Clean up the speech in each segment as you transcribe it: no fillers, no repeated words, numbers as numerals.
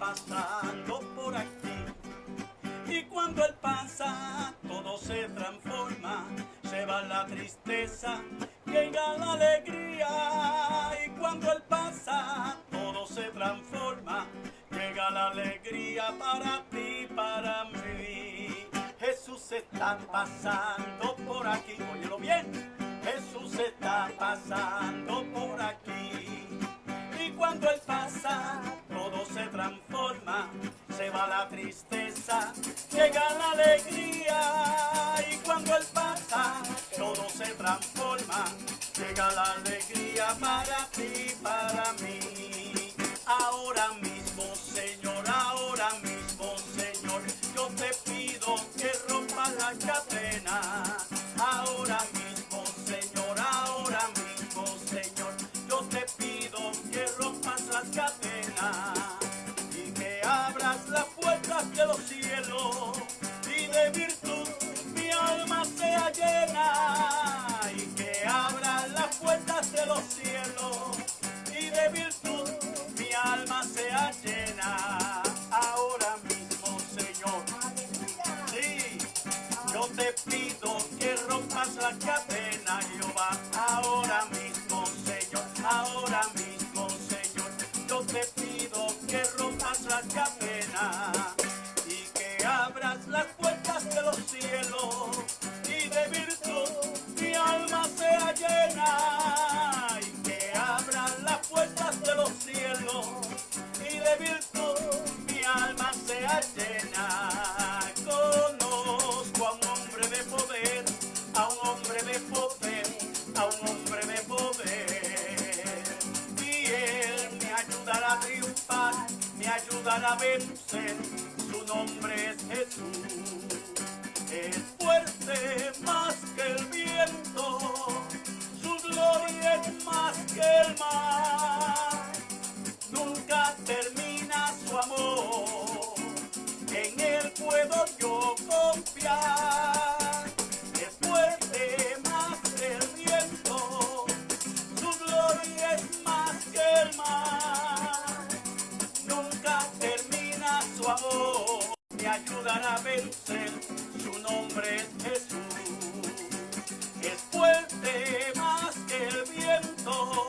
pasando por aquí. Y cuando Él pasa, todo se transforma. Se va la tristeza, llega la alegría. Y cuando Él pasa, todo se transforma. Llega la alegría para ti, para mí. Jesús está pasando por aquí. Óyelo bien. Jesús está pasando por aquí. Y cuando Él pasa, todo se transforma. Se va la tristeza, llega la alegría. Y cuando Él pasa, todo se transforma. Llega la alegría para ti, para mí. Ahora mismo, Señor, yo te pido que rompas la cadena. Ahora mismo, Señor, yo te pido que rompas las cadenas y que abras las puertas de los cielos y de virtud mi alma sea llena. Y que abras las puertas de los cielos y de virtud mi alma sea llena. Ahora mismo, Señor, sí, yo te pido que rompas las cadenas, Jehová. Ahora mismo, Señor, yo te pido que rompas las cadenas y que abras las puertas de los cielos y de virtud mi alma sea llena. Y que abras las puertas de los cielos y de virtud mi alma sea llena. Conozco a un hombre de poder, a un hombre de poder, a un hombre de poder. Y Él me ayudará a triunfar, me ayudará a vencer. Su nombre es Jesús. Es fuerte más que el viento, su gloria es más que el mar. Nunca termina su amor, en Él puedo yo confiar. Es fuerte más que el viento, su gloria es más que el mar. Nunca termina su amor, me ayudará a vencer. Su nombre es Jesús. Es fuerte más que el viento,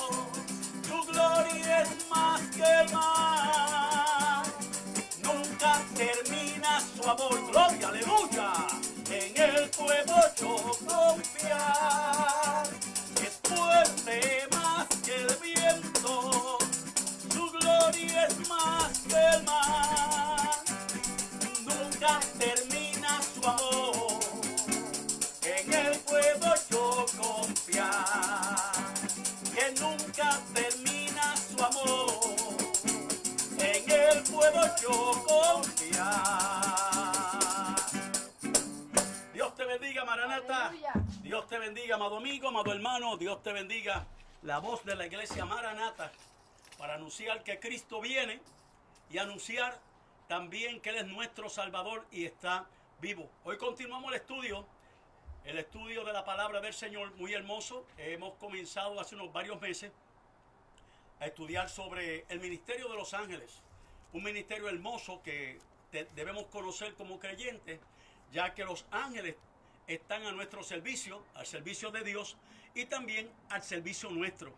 su gloria es más que el mar. Nunca termina su amor. Gloria, aleluya. En Él puedo yo confiar. Es fuerte más que el viento, su gloria es más que el mar. Nunca termina su amor, en Él puedo yo confiar. Que nunca termina su amor, en Él puedo yo confiar. Dios te bendiga, Maranata. Aleluya. Dios te bendiga, amado amigo, amado hermano. Dios te bendiga. La voz de la iglesia Maranata para anunciar que Cristo viene y anunciar también que Él es nuestro Salvador y está vivo. Hoy continuamos el estudio de la palabra del Señor, muy hermoso. Hemos comenzado hace unos varios meses a estudiar sobre el ministerio de los ángeles. Un ministerio hermoso que debemos conocer como creyentes, ya que los ángeles están a nuestro servicio, al servicio de Dios y también al servicio nuestro.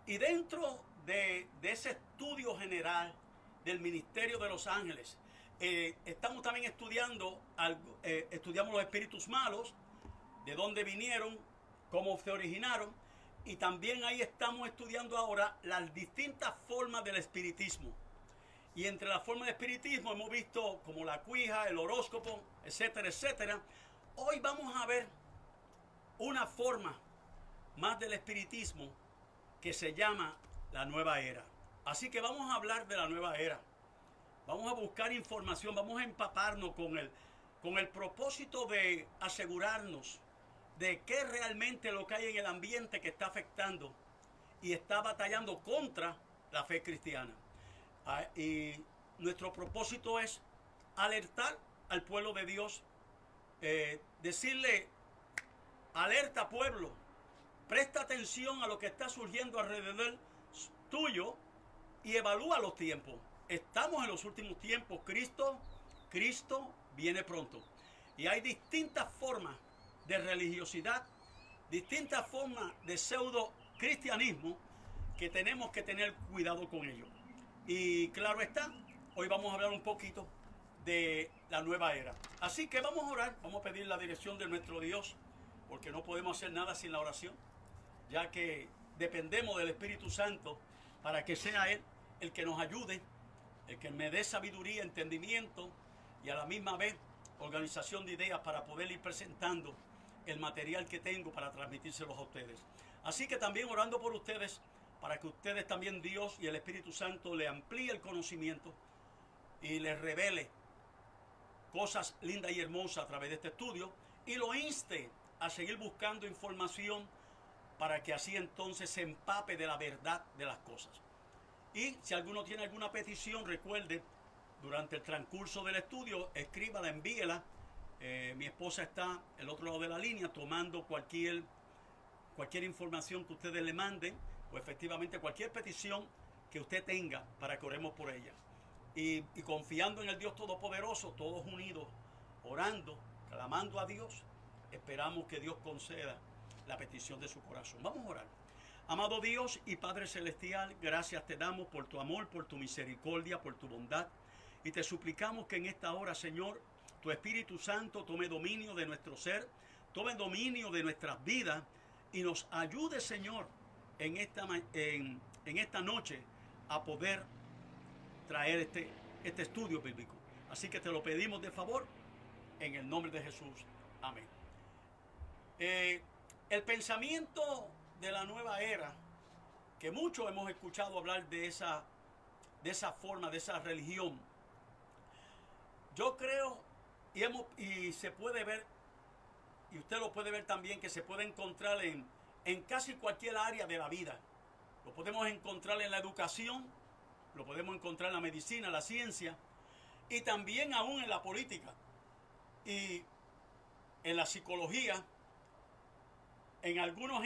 Y dentro de ese estudio general del ministerio de los ángeles, estamos también estudiamos los espíritus malos, de dónde vinieron, cómo se originaron, y también ahí estamos estudiando ahora las distintas formas del espiritismo. Y entre las formas de espiritismo hemos visto como la cuija, el horóscopo, etcétera, etcétera. Hoy vamos a ver una forma más del espiritismo que se llama la nueva era. Así que vamos a hablar de la nueva era. Vamos a buscar información, vamos a empaparnos con el propósito de asegurarnos de qué realmente lo que hay en el ambiente que está afectando y está batallando contra la fe cristiana. Y nuestro propósito es alertar al pueblo de Dios, decirle: alerta, pueblo, presta atención a lo que está surgiendo alrededor tuyo y evalúa los tiempos. estamos en los últimos tiempos. Cristo viene pronto. Y hay distintas formas de religiosidad, distintas formas de pseudo cristianismo que tenemos que tener cuidado con ello. Y claro está, hoy vamos a hablar un poquito de la nueva era. Así que vamos a orar, vamos a pedir la dirección de nuestro Dios, porque no podemos hacer nada sin la oración, ya que dependemos del Espíritu Santo para que sea Él el que nos ayude, el que me dé sabiduría, entendimiento y a la misma vez organización de ideas para poder ir presentando el material que tengo para transmitírselos a ustedes. Así que también orando por ustedes, para que ustedes también, Dios y el Espíritu Santo, le amplíe el conocimiento y les revele cosas lindas y hermosas a través de este estudio, y lo inste a seguir buscando información para que así entonces se empape de la verdad de las cosas. Y si alguno tiene alguna petición, recuerde, durante el transcurso del estudio, escríbala, envíela. Mi esposa está al otro lado de la línea tomando cualquier información que ustedes le manden, o efectivamente cualquier petición que usted tenga para que oremos por ella. Y confiando en el Dios Todopoderoso, todos unidos, orando, clamando a Dios, esperamos que Dios conceda la petición de su corazón. Vamos a orar. Amado Dios y Padre Celestial, gracias te damos por tu amor, por tu misericordia, por tu bondad. Y te suplicamos que en esta hora, Señor, tu Espíritu Santo tome dominio de nuestro ser, tome dominio de nuestras vidas y nos ayude, Señor, en esta noche a poder traer este estudio bíblico. Así que te lo pedimos de favor en el nombre de Jesús. Amén. El pensamiento de la nueva era, que muchos hemos escuchado hablar de esa forma, de esa religión, yo creo, y se puede ver, y usted lo puede ver también, que se puede encontrar en casi cualquier área de la vida. Lo podemos encontrar en la educación, lo podemos encontrar en la medicina, la ciencia, y también aún en la política, y en la psicología, en algunos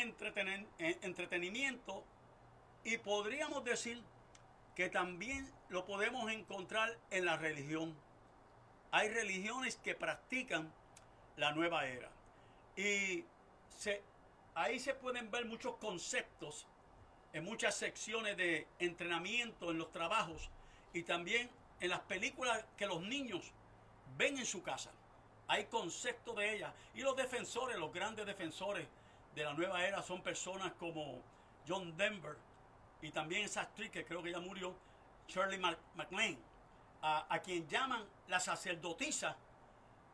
entretenimientos, y podríamos decir que también lo podemos encontrar en la religión. Hay religiones que practican la nueva era. Y ahí se pueden ver muchos conceptos en muchas secciones de entrenamiento, en los trabajos y también en las películas que los niños ven en su casa. Hay conceptos de ellas. Y los defensores, los grandes defensores de la nueva era son personas como John Denver y también esa actriz que creo que ya murió, Shirley MacLaine, a quien llaman la sacerdotisa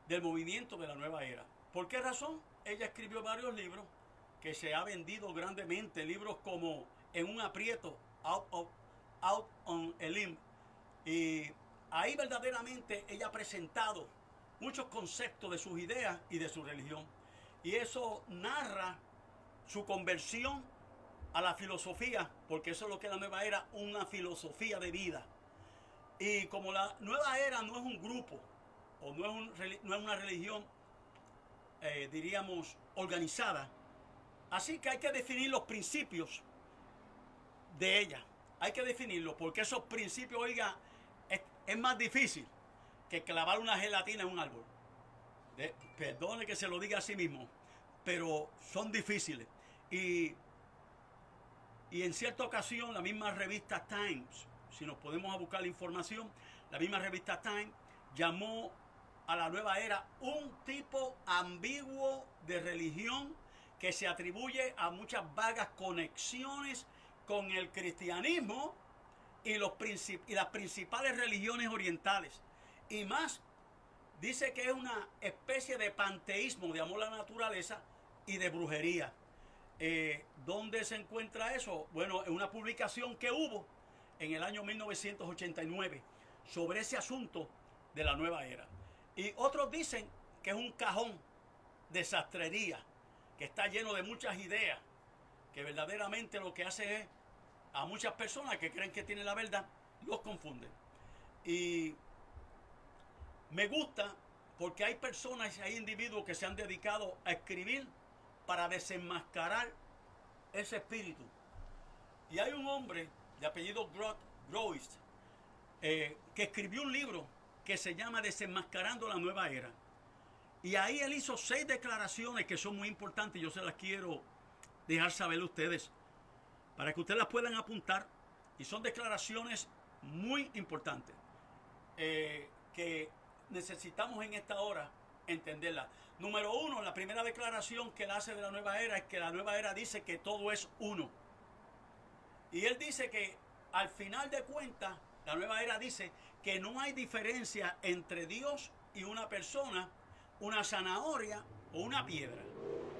del movimiento de la nueva era. ¿Por qué razón? Ella escribió varios libros que se ha vendido grandemente, libros como En un aprieto, Out on a Limb. Y ahí verdaderamente ella ha presentado muchos conceptos de sus ideas y de su religión. Y eso narra su conversión a la filosofía, porque eso es lo que es la nueva era, una filosofía de vida. Y como la nueva era no es un grupo, o no es una religión, diríamos, organizada, así que hay que definir los principios de ella. Hay que definirlos, porque esos principios, oiga, es más difícil que clavar una gelatina en un árbol. Perdone que se lo diga a sí mismo, pero son difíciles. Y en cierta ocasión, la misma revista Times, si nos podemos a buscar la información, la misma revista Time llamó a la nueva era un tipo ambiguo de religión que se atribuye a muchas vagas conexiones con el cristianismo y las principales religiones orientales. Y más, dice que es una especie de panteísmo, de amor a la naturaleza y de brujería. ¿Dónde se encuentra eso? Bueno, en una publicación que hubo en el año 1989 sobre ese asunto de la nueva era. Y otros dicen que es un cajón de sastrería, que está lleno de muchas ideas, que verdaderamente lo que hace es a muchas personas que creen que tienen la verdad, los confunden. Y me gusta porque hay personas, hay individuos que se han dedicado a escribir para desenmascarar ese espíritu. Y hay un hombre de apellido Groist que escribió un libro que se llama Desenmascarando la Nueva Era. Y ahí él hizo 6 declaraciones que son muy importantes. Yo se las quiero dejar saber a ustedes para que ustedes las puedan apuntar. Y son declaraciones muy importantes que necesitamos en esta hora entenderlas. Número 1, la primera declaración que él hace de la nueva era es que la nueva era dice que todo es uno. Y él dice que al final de cuentas, la nueva era dice que no hay diferencia entre Dios y una persona, una zanahoria o una piedra.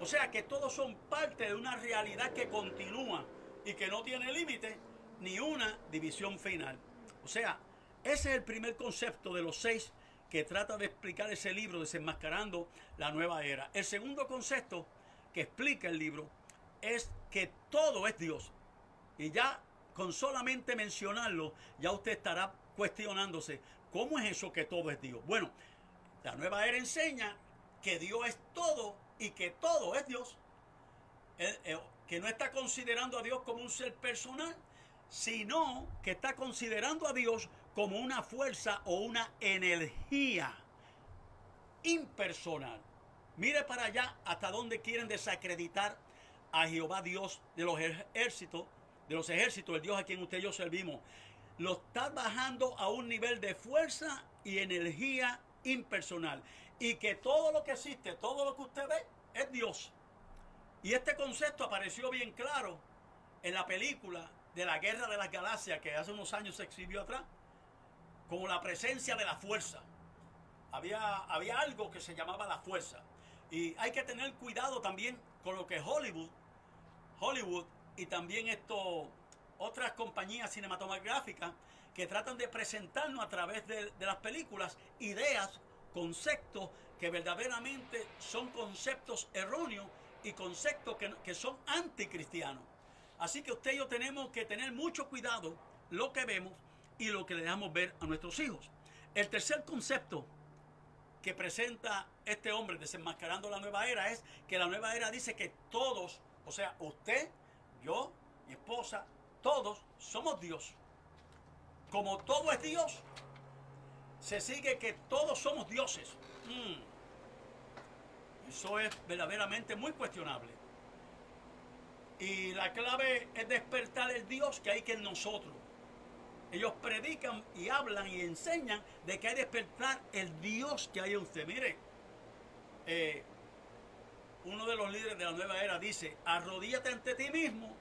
O sea que todos son parte de una realidad que continúa y que no tiene límite ni una división final. O sea, ese es el primer concepto de los 6 que trata de explicar ese libro, Desenmascarando la Nueva Era. El segundo concepto que explica el libro es que todo es Dios. Y ya con solamente mencionarlo, ya usted estará cuestionándose, ¿cómo es eso que todo es Dios? Bueno, la Nueva Era enseña que Dios es todo y que todo es Dios. Que no está considerando a Dios como un ser personal, sino que está considerando a Dios como una fuerza o una energía impersonal. Mire para allá hasta dónde quieren desacreditar a Jehová Dios de los ejércitos, el Dios a quien usted y yo servimos. Lo está bajando a un nivel de fuerza y energía impersonal. Y que todo lo que existe, todo lo que usted ve, es Dios. Y este concepto apareció bien claro en la película de la Guerra de las Galaxias que hace unos años se exhibió atrás, como la presencia de la fuerza. Había algo que se llamaba la fuerza. Y hay que tener cuidado también con lo que Hollywood y también otras compañías cinematográficas que tratan de presentarnos a través de las películas ideas, conceptos que verdaderamente son conceptos erróneos y conceptos que son anticristianos. Así que usted y yo tenemos que tener mucho cuidado lo que vemos y lo que le dejamos ver a nuestros hijos. El tercer concepto que presenta este hombre desenmascarando la nueva era es que la nueva era dice que todos, o sea, usted, yo, mi esposa, todos somos Dios. Como todo es Dios, se sigue que todos somos dioses. Eso es verdaderamente muy cuestionable. Y la clave es despertar el Dios que hay que en nosotros. Ellos predican y hablan y enseñan de que hay que despertar el Dios que hay en usted. Mire, uno de los líderes de la nueva era dice, arrodíllate ante ti mismo,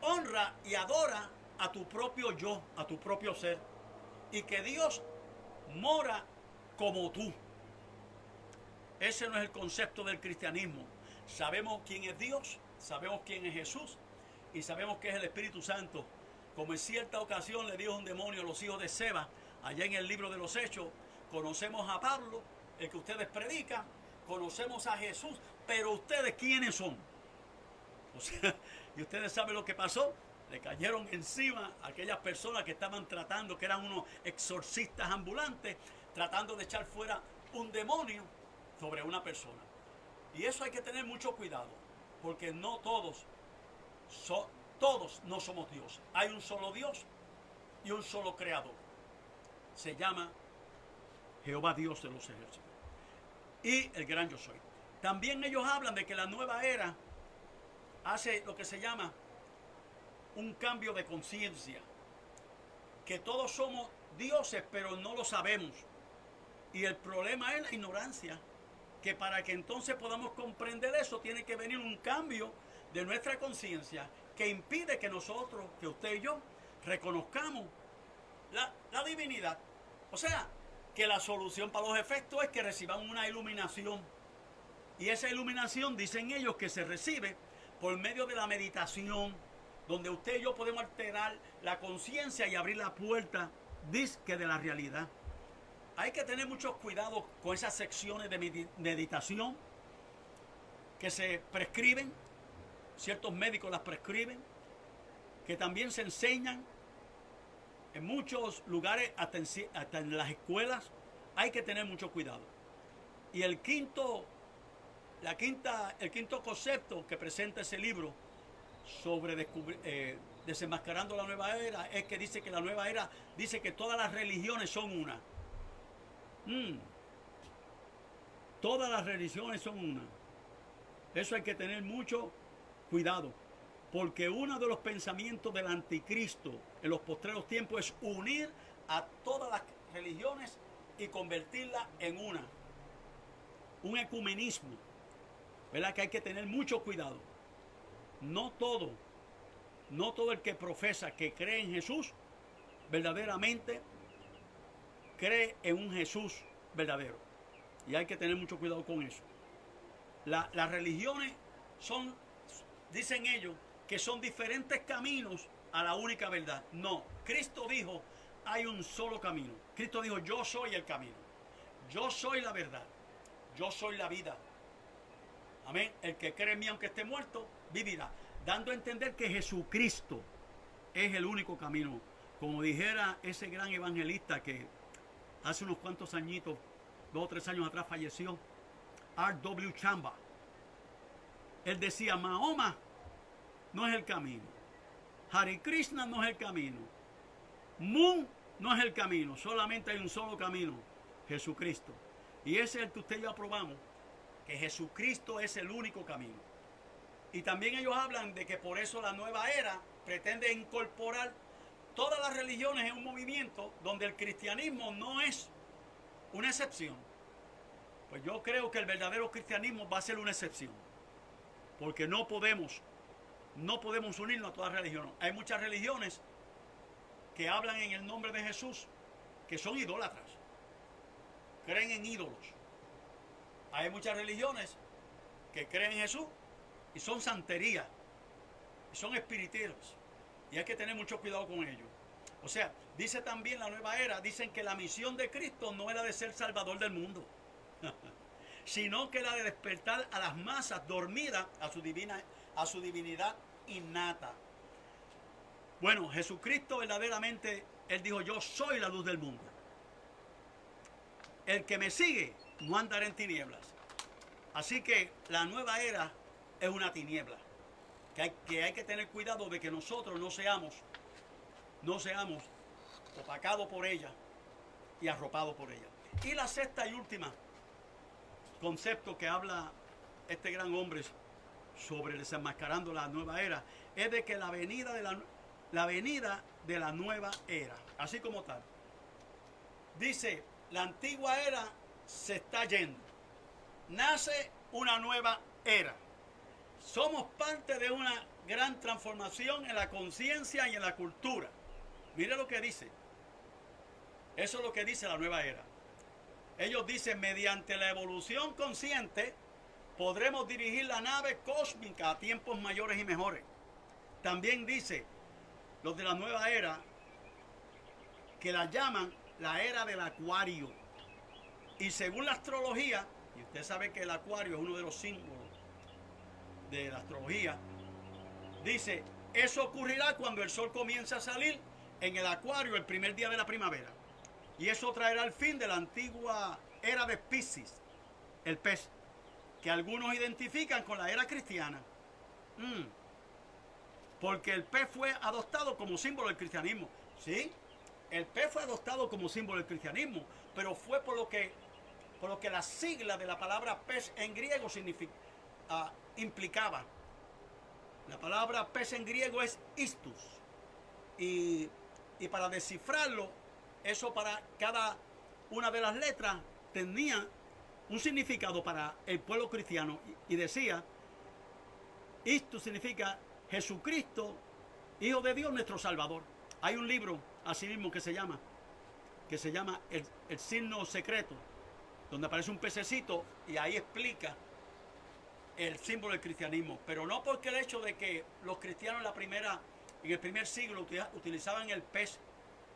honra y adora a tu propio yo, a tu propio ser, y que Dios mora como tú. Ese no es el concepto del cristianismo. Sabemos quién es Dios, sabemos quién es Jesús y sabemos que es el Espíritu Santo. Como en cierta ocasión le dijo un demonio a los hijos de Seba, allá en el libro de los Hechos, conocemos a Pablo, el que ustedes predican, conocemos a Jesús, pero ustedes ¿quiénes son? O sea, y ustedes saben lo que pasó. Le cayeron encima a aquellas personas que estaban tratando, que eran unos exorcistas ambulantes, tratando de echar fuera un demonio sobre una persona. Y eso hay que tener mucho cuidado, porque no todos no somos dioses. Hay un solo Dios y un solo creador. Se llama Jehová Dios de los ejércitos. Y el gran yo soy. También ellos hablan de que la nueva era hace lo que se llama un cambio de conciencia. Que todos somos dioses, pero no lo sabemos. Y el problema es la ignorancia. Que para que entonces podamos comprender eso, tiene que venir un cambio de nuestra conciencia que impide que nosotros, que usted y yo, reconozcamos la divinidad. O sea, que la solución para los efectos es que reciban una iluminación. Y esa iluminación, dicen ellos, que se recibe por medio de la meditación, donde usted y yo podemos alterar la conciencia y abrir la puerta, disque de la realidad. Hay que tener muchos cuidados con esas secciones de meditación que se prescriben, ciertos médicos las prescriben, que también se enseñan en muchos lugares, hasta en las escuelas. Hay que tener mucho cuidado. Y el quinto concepto que presenta ese libro sobre Desenmascarando la nueva era, es que dice que la nueva era dice que todas las religiones son una. Todas las religiones son una. Eso hay que tener mucho cuidado, porque uno de los pensamientos del anticristo en los postreros tiempos es unir a todas las religiones y convertirlas en una. Un ecumenismo, ¿verdad? Que hay que tener mucho cuidado. No todo el que profesa que cree en Jesús verdaderamente cree en un Jesús verdadero. Y hay que tener mucho cuidado con eso. Las religiones son, dicen ellos, que son diferentes caminos a la única verdad. No, Cristo dijo, hay un solo camino. Cristo dijo, yo soy el camino. Yo soy la verdad. Yo soy la vida. Amén. El que cree en mí, aunque esté muerto, vivirá. Dando a entender que Jesucristo es el único camino. Como dijera ese gran evangelista que hace unos cuantos añitos, 2 o 3 años atrás falleció, R.W. Chamba. Él decía, Mahoma no es el camino. Hare Krishna no es el camino. Moon no es el camino. Solamente hay un solo camino, Jesucristo. Y ese es el que usted y yo aprobamos, que Jesucristo es el único camino. Y también ellos hablan de que por eso la nueva era pretende incorporar todas las religiones en un movimiento donde el cristianismo no es una excepción. Pues yo creo que el verdadero cristianismo va a ser una excepción. Porque no podemos unirnos a todas las religiones. Hay muchas religiones que hablan en el nombre de Jesús que son idólatras. Creen en ídolos. Hay muchas religiones que creen en Jesús y son santerías. Y son espiriteros. Y hay que tener mucho cuidado con ellos. O sea, dice también la nueva era, dicen que la misión de Cristo no era de ser salvador del mundo, sino que era de despertar a las masas dormidas a su divinidad innata. Bueno, Jesucristo verdaderamente, Él dijo, yo soy la luz del mundo. El que me sigue no andará en tinieblas. Así que la nueva era es una tiniebla. Que hay que tener cuidado de que nosotros no seamos opacados por ella y arropados por ella. Y la sexta y última concepto que habla este gran hombre sobre desenmascarando la nueva era es de que la venida de la nueva era, así como tal. Dice, la antigua era se está yendo. Nace una nueva era. Somos parte de una gran transformación en la conciencia y en la cultura. Mire lo que dice. Eso es lo que dice la nueva era. Ellos dicen, mediante la evolución consciente, podremos dirigir la nave cósmica a tiempos mayores y mejores. También dice, los de la nueva era, que la llaman la era del acuario. Y según la astrología, y usted sabe que el acuario es uno de los símbolos de la astrología, dice, eso ocurrirá cuando el sol comience a salir en el acuario el primer día de la primavera. Y eso traerá el fin de la antigua era de Piscis, el pez, que algunos identifican con la era cristiana. Porque el pez fue adoptado como símbolo del cristianismo. ¿Sí? El pez fue adoptado como símbolo del cristianismo, pero fue por lo que la sigla de la palabra pez en griego implicaba. La palabra pez en griego es istus. Y para descifrarlo, eso para cada una de las letras tenía un significado para el pueblo cristiano. Y decía, istus significa Jesucristo, Hijo de Dios, nuestro Salvador. Hay un libro, así mismo, que se llama el signo secreto, donde aparece un pececito y ahí explica el símbolo del cristianismo. Pero no porque el hecho de que los cristianos en el primer siglo utilizaban el pez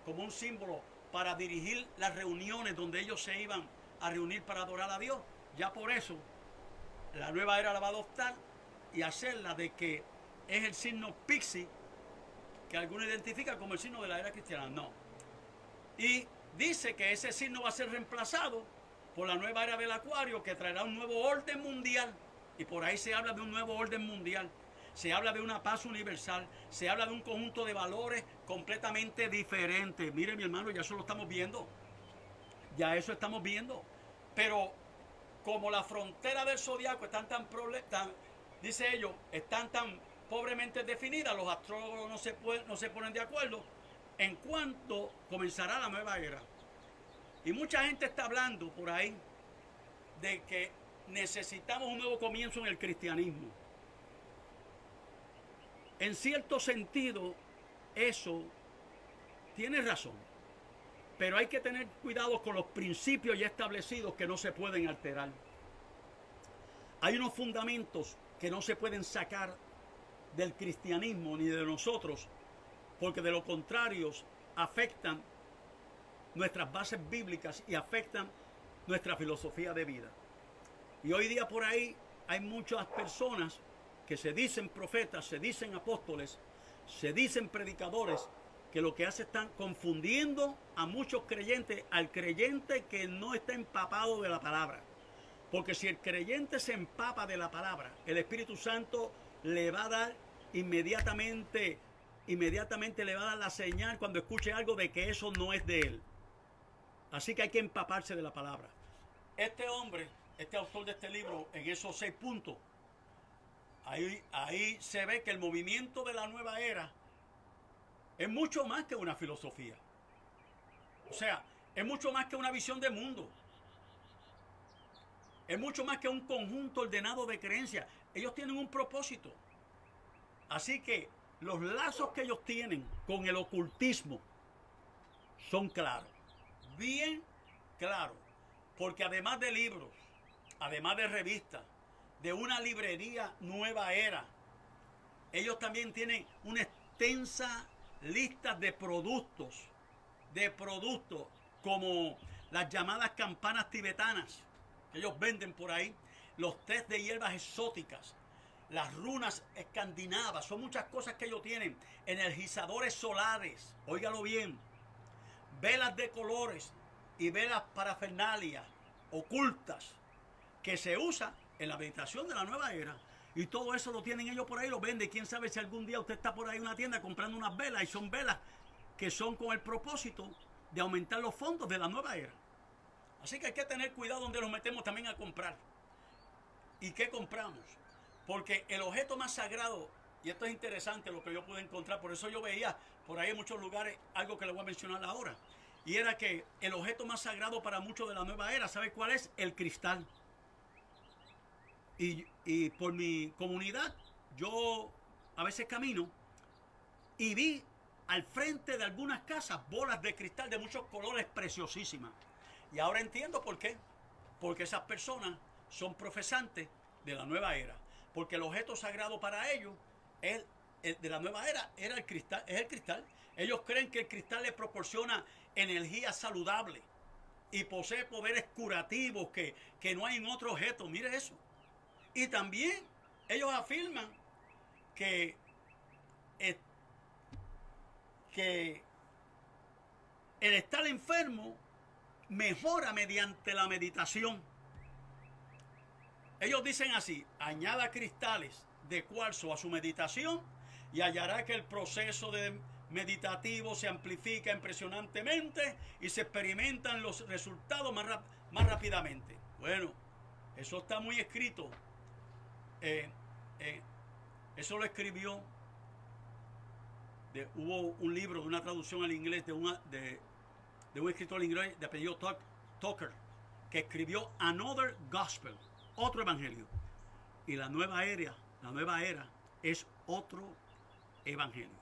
como un símbolo para dirigir las reuniones donde ellos se iban a reunir para adorar a Dios. Ya por eso la nueva era la va a adoptar y hacerla de que es el signo Piscis, que algunos identifican como el signo de la era cristiana. No. Y dice que ese signo va a ser reemplazado por la nueva era del acuario, que traerá un nuevo orden mundial. Y por ahí se habla de un nuevo orden mundial. se habla de una paz universal, se habla de un conjunto de valores completamente diferentes. Mire, mi hermano, ya eso lo estamos viendo. Ya eso estamos viendo. Pero como la frontera del zodiaco están dice ellos, están tan pobremente definidas, los astrólogos no se ponen de acuerdo en cuánto comenzará la nueva era. Y mucha gente está hablando por ahí de que necesitamos un nuevo comienzo en el cristianismo. En cierto sentido, eso tiene razón. Pero hay que tener cuidado con los principios ya establecidos que no se pueden alterar. Hay unos fundamentos que no se pueden sacar del cristianismo ni de nosotros, porque de lo contrario afectan nuestras bases bíblicas y afectan nuestra filosofía de vida. Y hoy día por ahí hay muchas personas que se dicen profetas, se dicen apóstoles, se dicen predicadores, que lo que hace están confundiendo a muchos creyentes, al creyente que no está empapado de la palabra. Porque si el creyente se empapa de la palabra, el Espíritu Santo le va a dar inmediatamente le va a dar la señal cuando escuche algo de que eso no es de él. Así que hay que empaparse de la palabra. Este hombre, este autor de este libro, en esos 6 puntos, ahí se ve que el movimiento de la nueva era es mucho más que una filosofía. O sea, es mucho más que una visión de mundo. Es mucho más que un conjunto ordenado de creencias. Ellos tienen un propósito. Así que los lazos que ellos tienen con el ocultismo son claros. Bien claros. Porque además de libros, además de revistas, de una librería Nueva Era, ellos también tienen una extensa lista de productos como las llamadas campanas tibetanas que ellos venden por ahí, los tés de hierbas exóticas, las runas escandinavas, son muchas cosas que ellos tienen, energizadores solares, óigalo bien, velas de colores y velas parafernalias ocultas que se usan en la meditación de la nueva era. Y todo eso lo tienen ellos por ahí, lo venden. Quién sabe si algún día usted está por ahí en una tienda comprando unas velas, y son velas que son con el propósito de aumentar los fondos de la nueva era. Así que hay que tener cuidado donde nos metemos también a comprar. ¿Y qué compramos? Porque el objeto más sagrado, y esto es interesante lo que yo pude encontrar, por eso yo veía por ahí en muchos lugares algo que le voy a mencionar ahora. Y era que el objeto más sagrado para muchos de la nueva era, ¿sabe cuál es? El cristal. Y por mi comunidad, yo a veces camino y vi al frente de algunas casas bolas de cristal de muchos colores preciosísimas. Y ahora entiendo por qué. Porque esas personas son profesantes de la nueva era. Porque el objeto sagrado para ellos de la nueva era era el cristal, es el cristal. Ellos creen que el cristal les proporciona energía saludable y posee poderes curativos que no hay en otro objeto. Mire eso. Y también ellos afirman que el estar enfermo mejora mediante la meditación. Ellos dicen así: añada cristales de cuarzo a su meditación y hallará que el proceso meditativo se amplifica impresionantemente y se experimentan los resultados más rápidamente. Bueno, eso está muy escrito. Eso lo escribió, hubo un libro de una traducción al inglés de un escritor inglés de apellido Tucker, que escribió Another Gospel, otro evangelio. Y la nueva era es otro evangelio.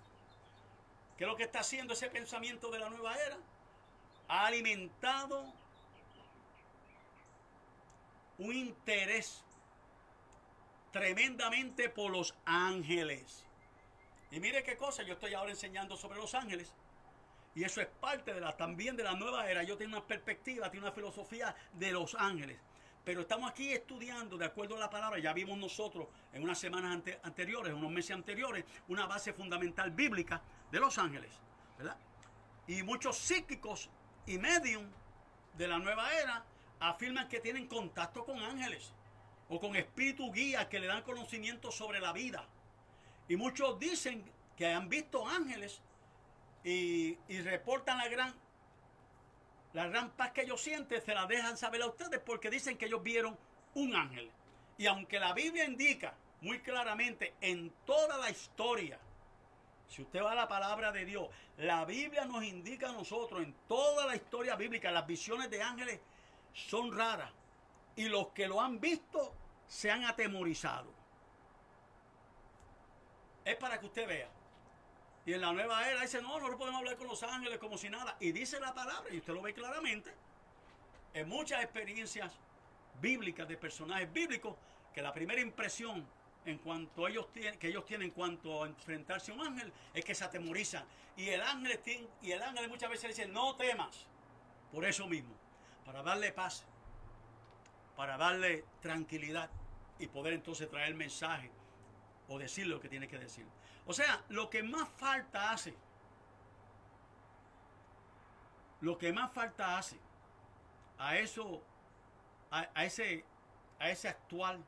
¿Qué es lo que está haciendo ese pensamiento de la nueva era? Ha alimentado un interés tremendamente por los ángeles. Y mire qué cosa, yo estoy ahora enseñando sobre los ángeles. Y eso es parte también de la nueva era. Yo tengo una perspectiva, tengo una filosofía de los ángeles. Pero estamos aquí estudiando, de acuerdo a la palabra, ya vimos nosotros en unas semanas anteriores, unos meses anteriores, una base fundamental bíblica de los ángeles, ¿verdad? Y muchos psíquicos y medium de la nueva era afirman que tienen contacto con ángeles o con espíritus guías que le dan conocimiento sobre la vida. Y muchos dicen que han visto ángeles y reportan la gran paz que ellos sienten, se la dejan saber a ustedes porque dicen que ellos vieron un ángel. Y aunque la Biblia indica muy claramente en toda la historia, si usted va a la palabra de Dios, la Biblia nos indica a nosotros en toda la historia bíblica, las visiones de ángeles son raras. Y los que lo han visto se han atemorizado. Es para que usted vea. Y en la nueva era dice, no podemos hablar con los ángeles como si nada. Y dice la palabra, y usted lo ve claramente, en muchas experiencias bíblicas de personajes bíblicos, que la primera impresión en cuanto ellos tienen en cuanto a enfrentarse a un ángel es que se atemorizan. Y el ángel muchas veces dice, no temas. Por eso mismo, para darle paz, para darle tranquilidad y poder entonces traer el mensaje o decir lo que tiene que decir. O sea, lo que más falta hace a eso, a ese actual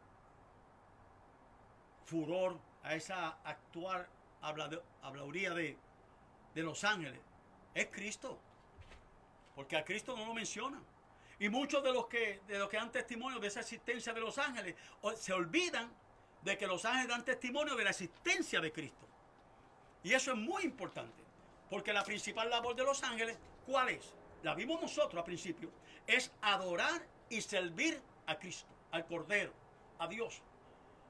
furor, a esa actual habladuría de los ángeles, es Cristo. Porque a Cristo no lo menciona. Y muchos de los que dan testimonio de esa existencia de los ángeles se olvidan de que los ángeles dan testimonio de la existencia de Cristo. Y eso es muy importante, porque la principal labor de los ángeles, ¿cuál es? La vimos nosotros al principio, es adorar y servir a Cristo, al Cordero, a Dios.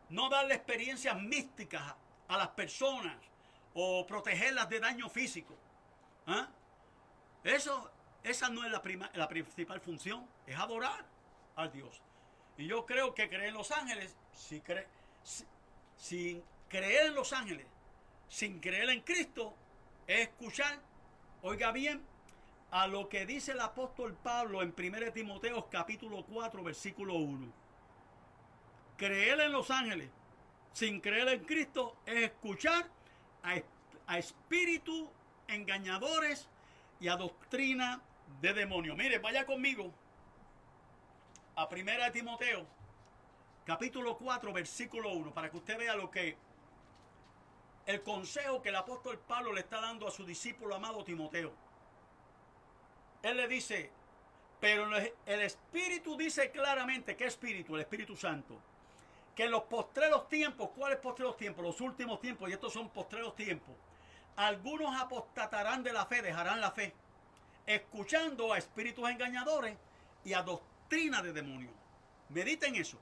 No darle experiencias místicas a las personas o protegerlas de daño físico. ¿Ah? Esa no es la principal función, es adorar a Dios. Y yo creo que creer en los ángeles, sin creer en los ángeles, sin creer en Cristo, es escuchar, oiga bien, a lo que dice el apóstol Pablo en 1 Timoteo capítulo 4, versículo 1. Creer en los ángeles, sin creer en Cristo, es escuchar a espíritus engañadores y a doctrina de demonios. Mire, vaya conmigo a 1 Timoteo capítulo 4, versículo 1, para que usted vea el consejo que el apóstol Pablo le está dando a su discípulo amado Timoteo. Él le dice, pero el Espíritu dice claramente, ¿qué Espíritu? El Espíritu Santo. Que en los postreros tiempos, ¿cuáles postreros tiempos? Los últimos tiempos, y estos son postreros tiempos. Algunos apostatarán de la fe, dejarán la fe, escuchando a espíritus engañadores y a doctrina de demonios. Mediten eso.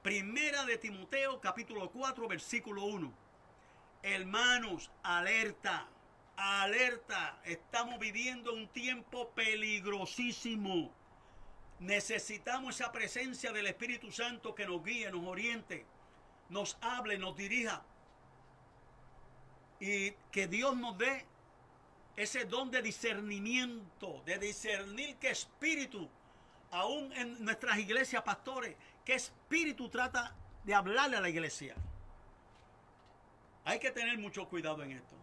1 Timoteo capítulo 4, versículo 1. Hermanos, alerta, alerta. Estamos viviendo un tiempo peligrosísimo. Necesitamos esa presencia del Espíritu Santo que nos guíe, nos oriente, nos hable, nos dirija. Y que Dios nos dé ese don de discernimiento, de discernir qué espíritu, aún en nuestras iglesias, pastores, qué espíritu trata de hablarle a la iglesia. Hay que tener mucho cuidado en esto.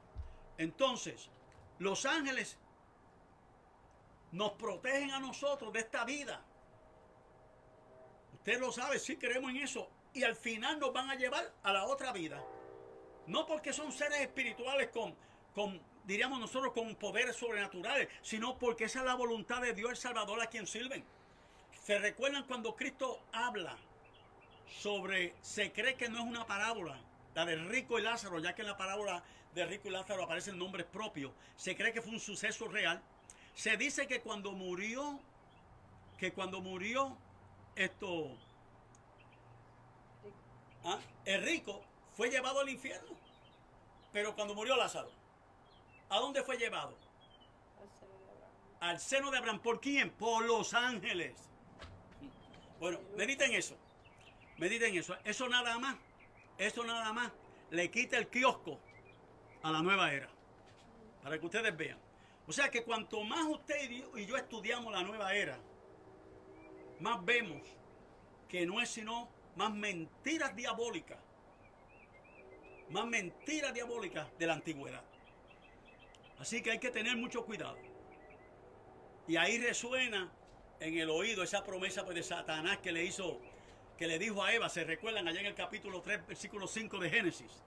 Entonces, los ángeles nos protegen a nosotros de esta vida. Usted lo sabe, sí creemos en eso. Y al final nos van a llevar a la otra vida. No porque son seres espirituales diríamos nosotros, con poderes sobrenaturales, sino porque esa es la voluntad de Dios el Salvador a quien sirven. ¿Se recuerdan cuando Cristo habla se cree que no es una parábola, la de Rico y Lázaro, ya que en la parábola de Rico y Lázaro aparecen nombres propios, se cree que fue un suceso real? Se dice que cuando murió el rico fue llevado al infierno. Pero cuando murió Lázaro, ¿a dónde fue llevado? Al seno de Abraham. ¿Por quién? Por los ángeles. Bueno, mediten eso. Eso nada más le quita el kiosco a la nueva era. Para que ustedes vean. O sea que cuanto más usted y yo estudiamos la nueva era, más vemos que no es sino más mentiras diabólicas. Más mentiras diabólicas de la antigüedad. Así que hay que tener mucho cuidado. Y ahí resuena en el oído esa promesa de Satanás que le dijo a Eva. ¿Se recuerdan allá en el capítulo 3, versículo 5 de Génesis?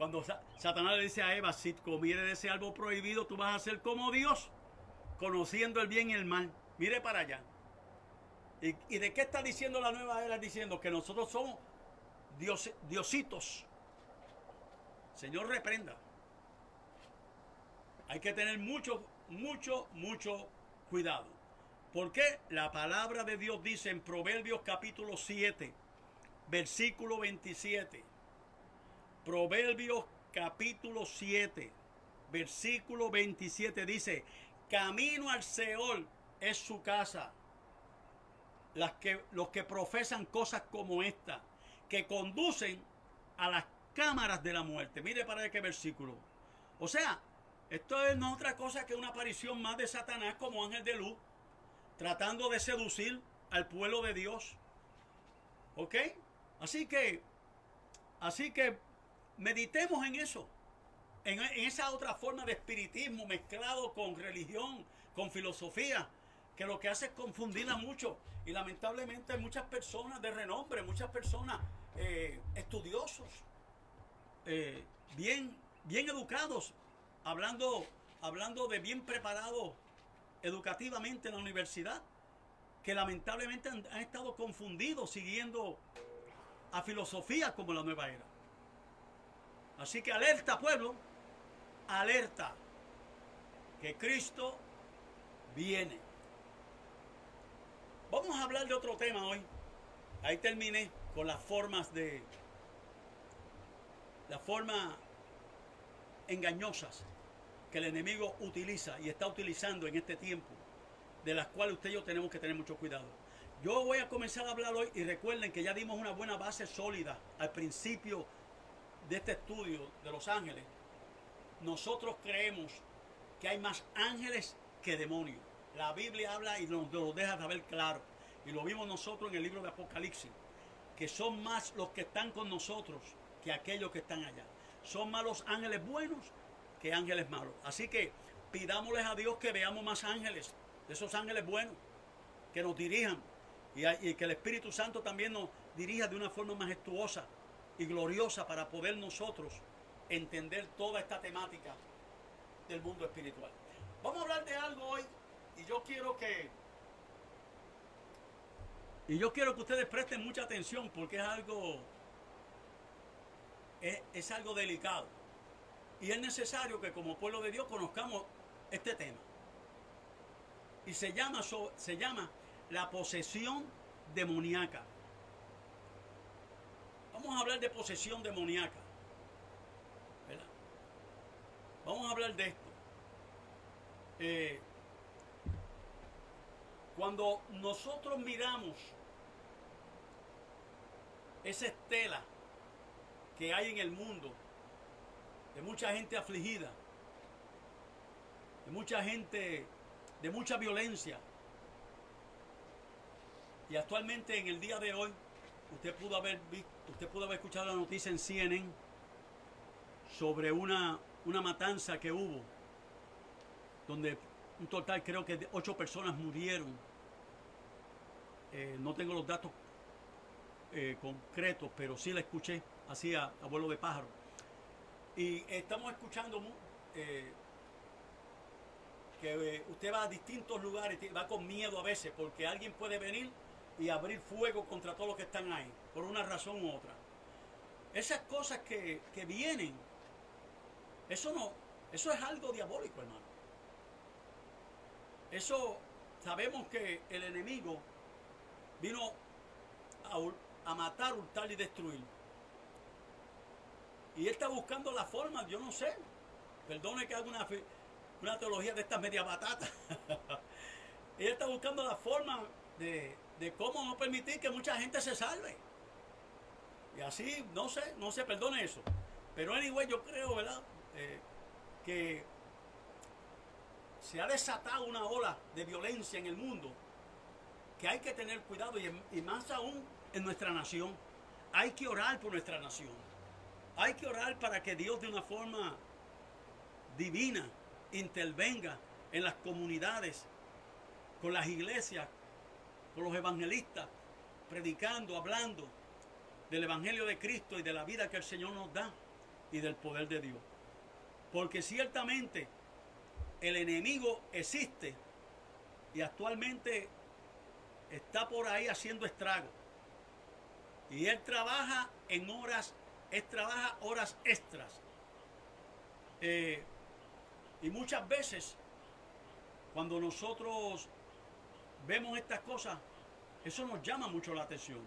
Cuando Satanás le dice a Eva, si comieres de ese árbol prohibido, tú vas a ser como Dios, conociendo el bien y el mal. Mire para allá. ¿Y de qué está diciendo la nueva era? Diciendo que nosotros somos diositos. Señor, reprenda. Hay que tener mucho cuidado. Porque la palabra de Dios dice en Proverbios capítulo 7, versículo 27. Proverbios capítulo 7, versículo 27 dice: camino al Seol es su casa. Los que profesan cosas como esta, que conducen a las cámaras de la muerte. Mire para qué versículo. O sea, esto no es otra cosa que una aparición más de Satanás como ángel de luz, tratando de seducir al pueblo de Dios. ¿Ok? Así que meditemos en eso. En esa otra forma de espiritismo mezclado con religión, con filosofía, que lo que hace es confundir a muchos. Y lamentablemente hay muchas personas de renombre, muchas personas estudiosos, bien educados, hablando de bien preparados educativamente en la universidad, que lamentablemente han estado confundidos siguiendo a filosofías como la nueva era. Así que alerta, pueblo, alerta, que Cristo viene. Vamos a hablar de otro tema hoy. Ahí terminé con las formas engañosas que el enemigo utiliza y está utilizando en este tiempo, de las cuales usted y yo tenemos que tener mucho cuidado. Yo voy a comenzar a hablar hoy, y recuerden que ya dimos una buena base sólida al principio de este estudio de los ángeles. Nosotros creemos que hay más ángeles que demonios. La Biblia habla y nos lo deja saber claro, y lo vimos nosotros en el libro de Apocalipsis, que son más los que están con nosotros que aquellos que están allá. Son más los ángeles buenos que ángeles malos. Así que pidámosles a Dios que veamos más ángeles, de esos ángeles buenos, que nos dirijan, y que el Espíritu Santo también nos dirija de una forma majestuosa y gloriosa para poder nosotros entender toda esta temática del mundo espiritual. Vamos a hablar de algo hoy, y yo quiero que ustedes presten mucha atención, porque es algo delicado, y es necesario que como pueblo de Dios conozcamos este tema. Y se llama la posesión demoníaca. Vamos a hablar de posesión demoníaca, ¿verdad? Vamos a hablar de esto. Cuando nosotros miramos esa estela que hay en el mundo, de mucha gente afligida, de mucha gente, de mucha violencia, y actualmente en el día de hoy usted pudo haber escuchado la noticia en CNN sobre una matanza que hubo, donde un total creo que 8 personas murieron. No tengo los datos concretos, pero sí la escuché así a vuelo de pájaro. Y estamos escuchando que usted va a distintos lugares, va con miedo a veces, porque alguien puede venir y abrir fuego contra todos los que están ahí, por una razón u otra. Esas cosas que vienen, eso es algo diabólico, hermano. Eso, sabemos que el enemigo vino a matar, hurtar y destruir. Y él está buscando la forma, yo no sé, perdone que haga una teología de estas media batatas. Él está buscando la forma de cómo no permitir que mucha gente se salve. Y así, no sé, perdone eso. Pero anyway, yo creo, ¿verdad? Que se ha desatado una ola de violencia en el mundo, que hay que tener cuidado, y más aún en nuestra nación. Hay que orar por nuestra nación. Hay que orar para que Dios de una forma divina intervenga en las comunidades, con las iglesias, con los evangelistas, predicando, hablando del evangelio de Cristo y de la vida que el Señor nos da. y del poder de Dios. Porque ciertamente el enemigo existe y actualmente está por ahí haciendo estragos. Y él trabaja en horas, trabaja horas extras. Y muchas veces, cuando nosotros vemos estas cosas, eso nos llama mucho la atención.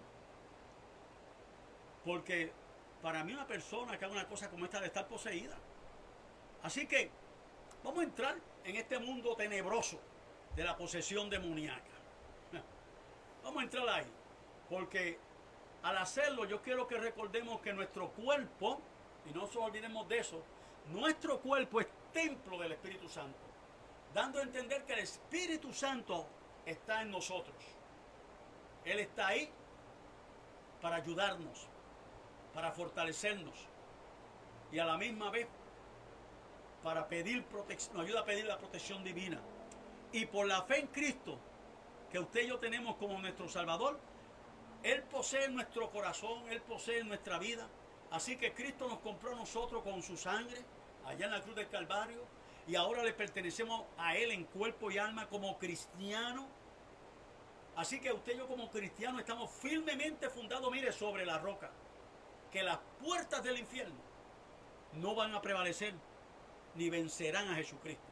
Porque para mí una persona que haga una cosa como esta debe estar poseída. Así que vamos a entrar en este mundo tenebroso de la posesión demoníaca. Vamos a entrar ahí. Porque al hacerlo yo quiero que recordemos que nuestro cuerpo, y no nos olvidemos de eso, nuestro cuerpo es templo del Espíritu Santo. Dando a entender que el Espíritu Santo está en nosotros. Él está ahí para ayudarnos, para fortalecernos y a la misma vez para pedir protección, nos ayuda a pedir la protección divina. Y por la fe en Cristo que usted y yo tenemos como nuestro Salvador, Él posee nuestro corazón, Él posee nuestra vida. Así que Cristo nos compró a nosotros con su sangre allá en la cruz del Calvario y ahora le pertenecemos a Él en cuerpo y alma como cristianos. Así que usted y yo como cristianos estamos firmemente fundados, mire, sobre la roca. Que las puertas del infierno no van a prevalecer ni vencerán a Jesucristo.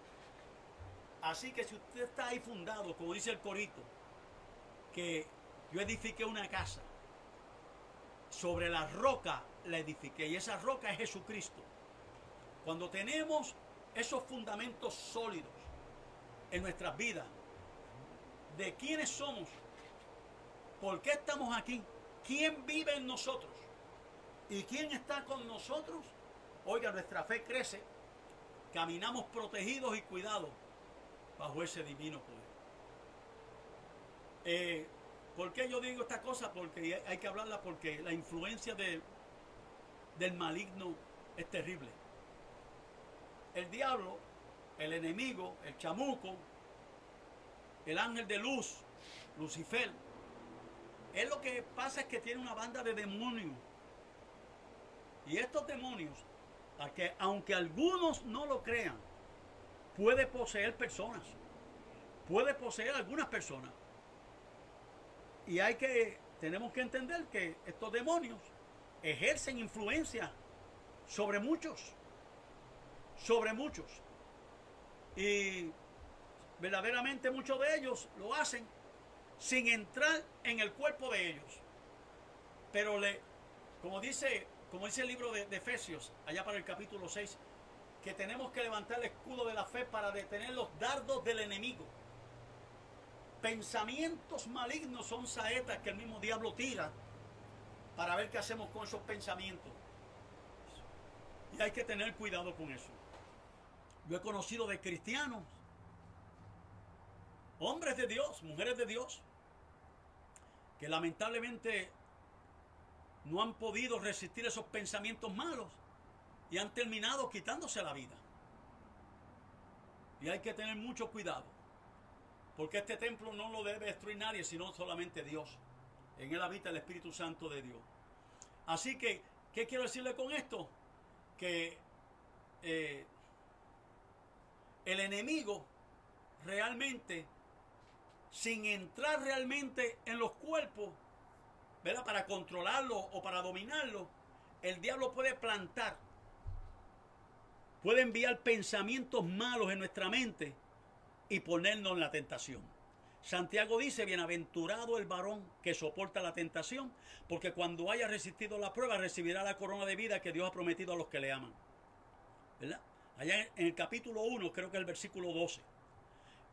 Así que si usted está ahí fundado, como dice el corito, que yo edifiqué una casa, sobre la roca la edifiqué, y esa roca es Jesucristo. Cuando tenemos esos fundamentos sólidos en nuestras vidas, de quiénes somos, por qué estamos aquí, quién vive en nosotros y quién está con nosotros, oiga, nuestra fe crece, caminamos protegidos y cuidados bajo ese divino poder. ¿Por qué yo digo esta cosa? Porque hay que hablarla, porque la influencia del maligno es terrible. El diablo, el enemigo, el chamuco, el ángel de luz, Lucifer, él lo que pasa es que tiene una banda de demonios. Y estos demonios, aunque algunos no lo crean, puede poseer personas. Puede poseer algunas personas. Y tenemos que entender que estos demonios ejercen influencia sobre muchos. Sobre muchos. Y verdaderamente muchos de ellos lo hacen sin entrar en el cuerpo de ellos. Pero como dice el libro de Efesios, allá para el capítulo 6, que tenemos que levantar el escudo de la fe para detener los dardos del enemigo. Pensamientos malignos son saetas que el mismo diablo tira para ver qué hacemos con esos pensamientos. Y hay que tener cuidado con eso. Yo he conocido de cristianos, hombres de Dios, mujeres de Dios, que lamentablemente no han podido resistir esos pensamientos malos y han terminado quitándose la vida. Y hay que tener mucho cuidado, porque este templo no lo debe destruir nadie, sino solamente Dios. En él habita el Espíritu Santo de Dios. Así que, ¿qué quiero decirle con esto? Que el enemigo realmente, sin entrar realmente en los cuerpos, ¿verdad?, para controlarlo o para dominarlo, el diablo puede plantar, puede enviar pensamientos malos en nuestra mente y ponernos en la tentación. Santiago dice: bienaventurado el varón que soporta la tentación, porque cuando haya resistido la prueba recibirá la corona de vida que Dios ha prometido a los que le aman. ¿Verdad? Allá en el capítulo 1, creo que el versículo 12.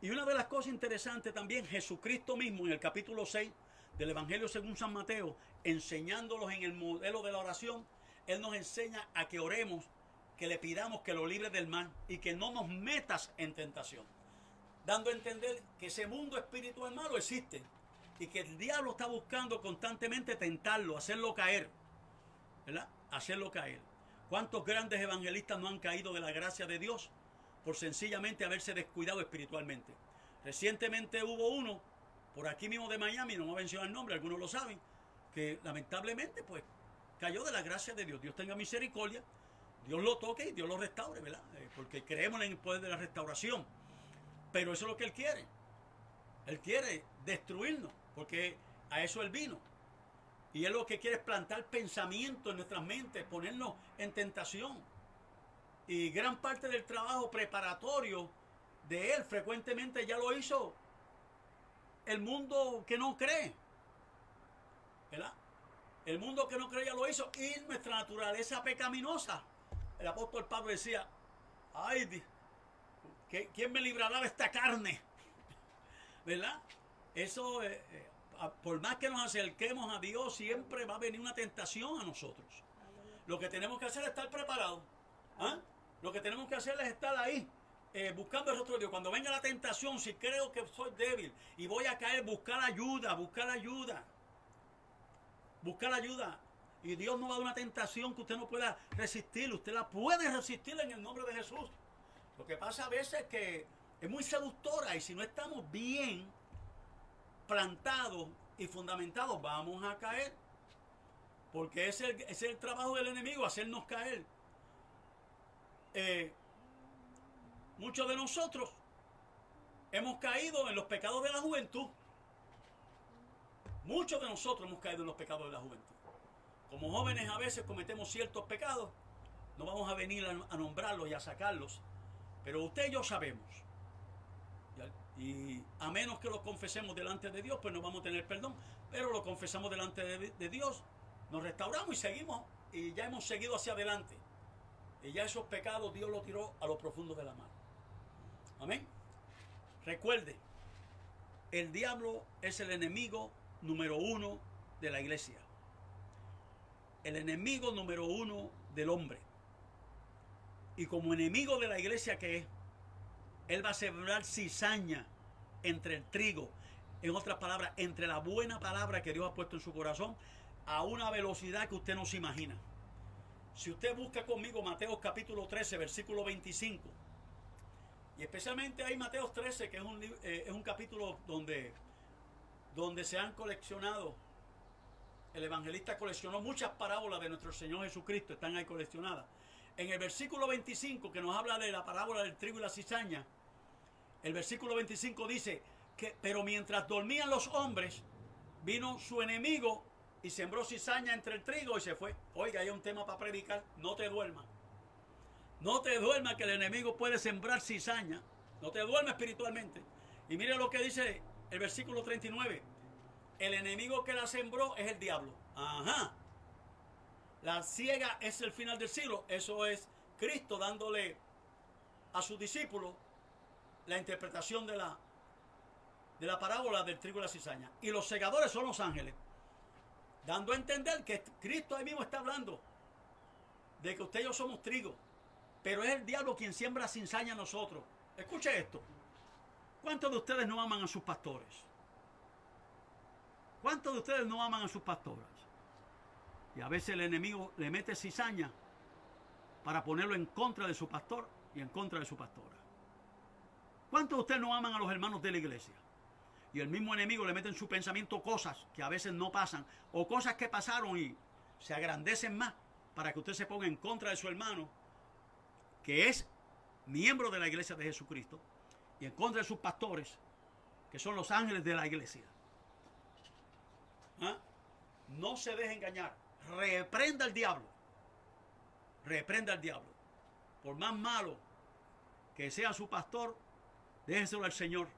Y una de las cosas interesantes también, Jesucristo mismo en el capítulo 6 del Evangelio según San Mateo, enseñándolos en el modelo de la oración, Él nos enseña a que oremos, que le pidamos que lo libre del mal y que no nos metas en tentación. Dando a entender que ese mundo espiritual malo existe y que el diablo está buscando constantemente tentarlo, hacerlo caer, ¿verdad? Hacerlo caer. ¿Cuántos grandes evangelistas no han caído de la gracia de Dios por sencillamente haberse descuidado espiritualmente? Recientemente hubo uno por aquí mismo de Miami, no me voy a mencionar el nombre, algunos lo saben, que lamentablemente pues cayó de la gracia de Dios. Dios tenga misericordia, Dios lo toque y Dios lo restaure, ¿verdad? Porque creemos en el poder de la restauración. Pero eso es lo que Él quiere. Él quiere destruirnos, porque a eso Él vino. Y Él lo que quiere es plantar pensamientos en nuestras mentes, ponernos en tentación. Y gran parte del trabajo preparatorio de Él frecuentemente ya lo hizo el mundo que no cree, ¿verdad? El mundo que no cree ya lo hizo, y nuestra naturaleza pecaminosa. El apóstol Pablo decía, ay, ¿quién me librará de esta carne? ¿Verdad? Eso, por más que nos acerquemos a Dios, siempre va a venir una tentación a nosotros. Lo que tenemos que hacer es estar preparados. ¿Ah? Lo que tenemos que hacer es estar ahí, buscando el rostro de Dios. Cuando venga la tentación, si creo que soy débil y voy a caer, buscar ayuda, buscar ayuda. Buscar ayuda. Y Dios no va a dar una tentación que usted no pueda resistir. Usted la puede resistir en el nombre de Jesús. Lo que pasa a veces es que es muy seductora, y si no estamos bien plantados y fundamentados, vamos a caer. Porque ese es el trabajo del enemigo, hacernos caer. Muchos de nosotros hemos caído en los pecados de la juventud. Muchos de nosotros hemos caído en los pecados de la juventud. Como jóvenes a veces cometemos ciertos pecados. No vamos a venir a nombrarlos y a sacarlos. Pero usted y yo sabemos. Y a menos que lo confesemos delante de Dios, pues no vamos a tener perdón. Pero lo confesamos delante de Dios, nos restauramos y seguimos. Y ya hemos seguido hacia adelante. Y ya esos pecados Dios los tiró a lo profundo de la mar. Amén. Recuerde, el diablo es el enemigo número 1 de la iglesia. El enemigo número 1 del hombre. Y como enemigo de la iglesia que es, él va a sembrar cizaña entre el trigo. En otras palabras, entre la buena palabra que Dios ha puesto en su corazón, a una velocidad que usted no se imagina. Si usted busca conmigo Mateo capítulo 13, versículo 25, y especialmente hay Mateo 13, que es un capítulo donde se han coleccionado, el evangelista coleccionó muchas parábolas de nuestro Señor Jesucristo, están ahí coleccionadas. En el versículo 25, que nos habla de la parábola del trigo y la cizaña, el versículo 25 dice que, pero mientras dormían los hombres, vino su enemigo y sembró cizaña entre el trigo y se fue. Oiga, hay un tema para predicar. No te duermas. No te duermas, que el enemigo puede sembrar cizaña. No te duermas espiritualmente. Y mire lo que dice el versículo 39. El enemigo que la sembró es el diablo. Ajá. La ciega es el final del siglo. Eso es Cristo dándole a sus discípulos la interpretación de la parábola del trigo y la cizaña. Y los segadores son los ángeles, dando a entender que Cristo ahí mismo está hablando de que usted y yo somos trigo, pero es el diablo quien siembra cizaña a nosotros. Escuche esto. ¿Cuántos de ustedes no aman a sus pastores? ¿Cuántos de ustedes no aman a sus pastoras? Y a veces el enemigo le mete cizaña para ponerlo en contra de su pastor y en contra de su pastora. ¿Cuántos de ustedes no aman a los hermanos de la iglesia? Y el mismo enemigo le mete en su pensamiento cosas que a veces no pasan, o cosas que pasaron y se agrandecen más para que usted se ponga en contra de su hermano, que es miembro de la iglesia de Jesucristo, y en contra de sus pastores, que son los ángeles de la iglesia. ¿Ah? No se deje engañar. Reprenda al diablo. Reprenda al diablo. Por más malo que sea su pastor, déjeselo al Señor.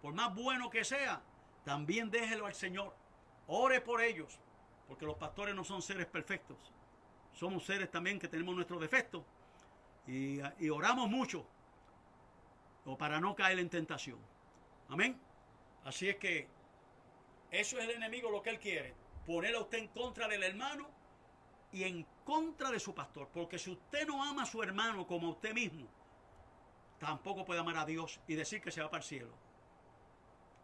Por más bueno que sea, también déjelo al Señor. Ore por ellos, porque los pastores no son seres perfectos. Somos seres también que tenemos nuestros defectos. Y oramos mucho para no caer en tentación. Amén. Así es que eso es el enemigo, lo que él quiere. Poner a usted en contra del hermano y en contra de su pastor. Porque si usted no ama a su hermano como a usted mismo, tampoco puede amar a Dios y decir que se va para el cielo.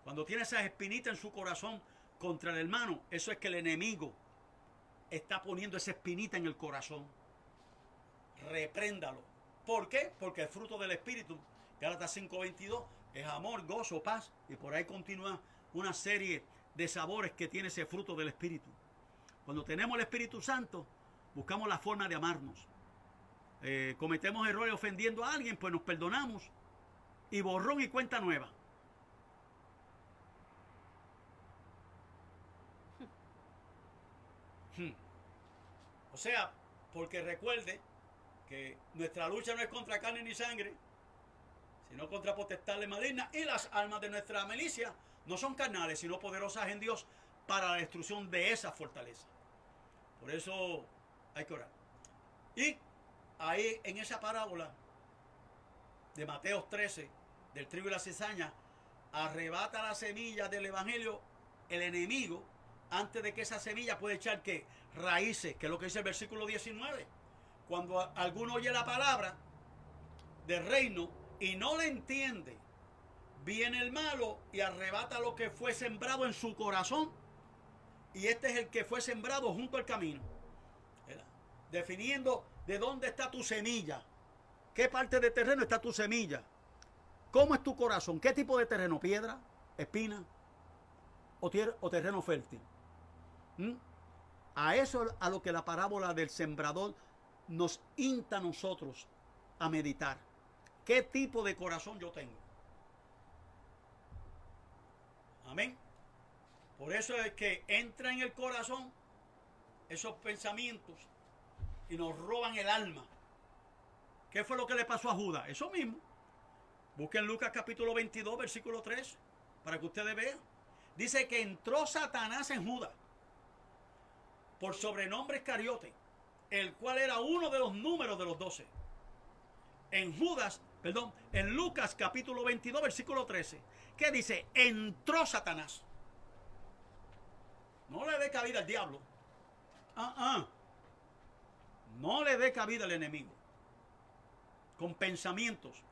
Cuando tiene esas espinitas en su corazón contra el hermano, eso es que el enemigo está poniendo esa espinita en el corazón. Repréndalo. ¿Por qué? Porque el fruto del Espíritu, Gálatas 5:22, es amor, gozo, paz. Y por ahí continúa una serie de sabores que tiene ese fruto del Espíritu. Cuando tenemos el Espíritu Santo, buscamos la forma de amarnos. cometemos errores ofendiendo a alguien, pues nos perdonamos y borrón y cuenta nueva. O sea, porque recuerde que nuestra lucha no es contra carne ni sangre, sino contra potestades malignas, y las almas de nuestra milicia no son carnales, sino poderosas en Dios para la destrucción de esa fortaleza. Por eso hay que orar. Y ahí en esa parábola de Mateo 13, del trigo y la cizaña, arrebata la semilla del evangelio el enemigo antes de que esa semilla pueda echar que raíces, que es lo que dice el versículo 19. Cuando alguno oye la palabra del reino y no la entiende, viene el malo y arrebata lo que fue sembrado en su corazón, y este es el que fue sembrado junto al camino. ¿Verdad? Definiendo de dónde está tu semilla, qué parte de terreno está tu semilla, cómo es tu corazón, qué tipo de terreno, piedra, espina o terreno fértil. A eso a lo que la parábola del sembrador nos insta a nosotros a meditar. ¿Qué tipo de corazón yo tengo? Amén. Por eso es que entra en el corazón esos pensamientos y nos roban el alma. ¿Qué fue lo que le pasó a Judas? Eso mismo. Busquen Lucas capítulo 22, versículo 3, para que ustedes vean. Dice que entró Satanás en Judas, por sobrenombre Iscariote, el cual era uno de los números de los 12. En Lucas capítulo 22, versículo 13, que dice, entró Satanás. No le dé cabida al diablo. No le dé cabida al enemigo. Con pensamientos.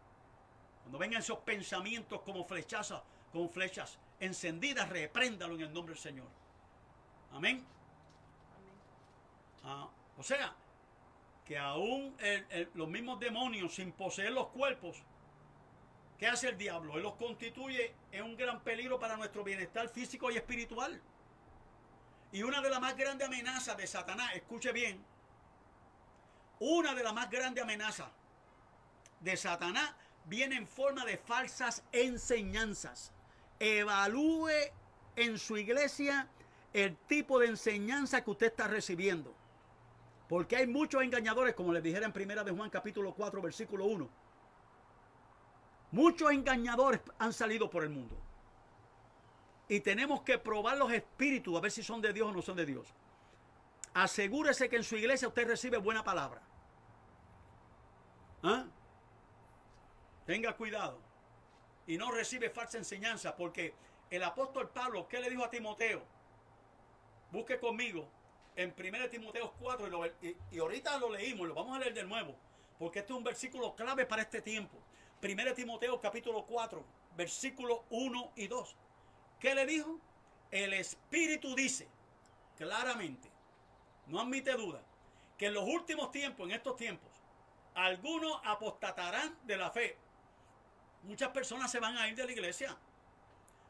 Cuando vengan esos pensamientos como flechas encendidas, repréndalo en el nombre del Señor. Amén. O sea, que aún los mismos demonios, sin poseer los cuerpos, ¿qué hace el diablo? Él los constituye en un gran peligro para nuestro bienestar físico y espiritual. Y una de las más grandes amenazas de Satanás, escuche bien, una de las más grandes amenazas de Satanás viene en forma de falsas enseñanzas. Evalúe en su iglesia el tipo de enseñanza que usted está recibiendo. Porque hay muchos engañadores, como les dijera en 1 de Juan capítulo 4, versículo 1. Muchos engañadores han salido por el mundo. Y tenemos que probar los espíritus a ver si son de Dios o no son de Dios. Asegúrese que en su iglesia usted recibe buena palabra. Tenga cuidado. Y no recibe falsa enseñanza, porque el apóstol Pablo, ¿qué le dijo a Timoteo? Busque conmigo en 1 Timoteo 4 y ahorita lo leímos, lo vamos a leer de nuevo, porque este es un versículo clave para este tiempo. 1 Timoteo capítulo 4, versículos 1 y 2. ¿Qué le dijo? El Espíritu dice claramente, no admite duda, que en los últimos tiempos, en estos tiempos, algunos apostatarán de la fe. Muchas personas se van a ir de la iglesia.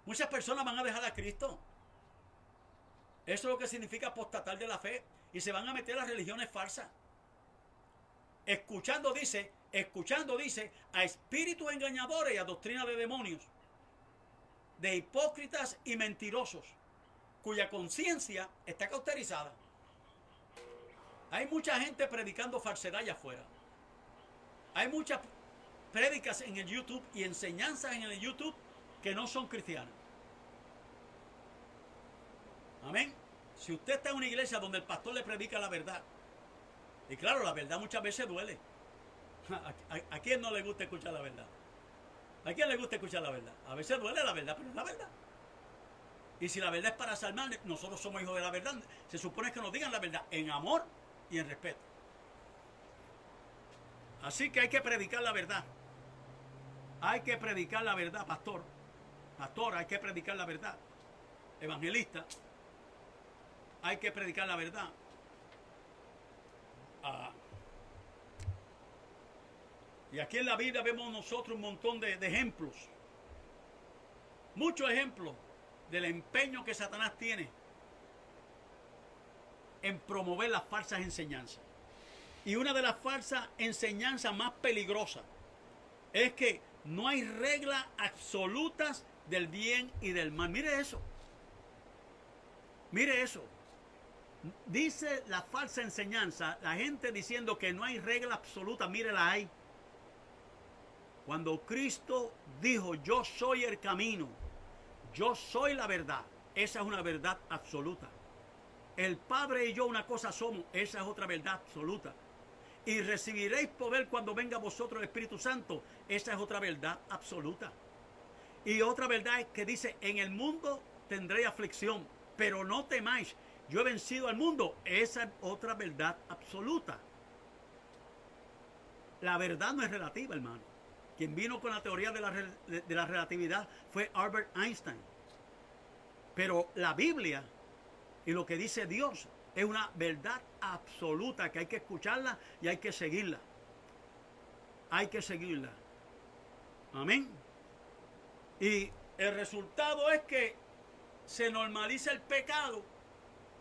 Muchas personas van a dejar a Cristo. Eso es lo que significa apostatar de la fe. Y se van a meter a religiones falsas. Escuchando dice, a espíritus engañadores y a doctrina de demonios, de hipócritas y mentirosos, cuya conciencia está cauterizada. Hay mucha gente predicando falsedad allá afuera. Hay muchas prédicas en el YouTube y enseñanzas en el YouTube que no son cristianas. Amén. Si usted está en una iglesia donde el pastor le predica la verdad, y claro, la verdad muchas veces duele. ¿A quién no le gusta escuchar la verdad? ¿A quién le gusta escuchar la verdad? A veces duele la verdad, pero es la verdad. Y si la verdad es para salvar, nosotros somos hijos de la verdad. Se supone que nos digan la verdad en amor y en respeto. Así que hay que predicar la verdad. Hay que predicar la verdad, pastor. Pastor, hay que predicar la verdad. Evangelista, hay que predicar la verdad. Y aquí en la Biblia vemos nosotros un montón de ejemplos. Muchos ejemplos del empeño que Satanás tiene en promover las falsas enseñanzas. Y una de las falsas enseñanzas más peligrosas es que no hay reglas absolutas del bien y del mal. Mire eso. Mire eso. Dice la falsa enseñanza, la gente diciendo que no hay regla absoluta, mírela ahí. Cuando Cristo dijo, yo soy el camino, yo soy la verdad, esa es una verdad absoluta. El Padre y yo una cosa somos, esa es otra verdad absoluta. Y recibiréis poder cuando venga a vosotros el Espíritu Santo, esa es otra verdad absoluta. Y otra verdad es que dice, en el mundo tendréis aflicción, pero no temáis, yo he vencido al mundo, esa es otra verdad absoluta. La verdad no es relativa, hermano. Quien vino con la teoría de la relatividad fue Albert Einstein. Pero la Biblia y lo que dice Dios es una verdad absoluta que hay que escucharla y hay que seguirla. Hay que seguirla. Amén. Y el resultado es que se normaliza el pecado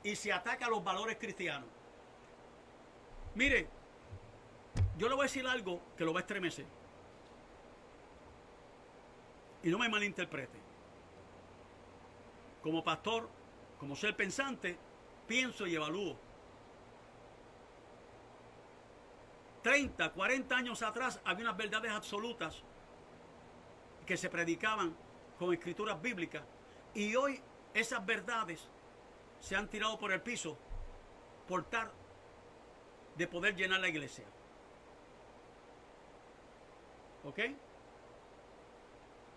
y se ataca los valores cristianos. Mire, yo le voy a decir algo que lo va a estremecer. Y no me malinterprete. Como pastor, como ser pensante, pienso y evalúo. 30, 40 años atrás había unas verdades absolutas que se predicaban con escrituras bíblicas y hoy esas verdades se han tirado por el piso por tal de poder llenar la iglesia. ¿Ok?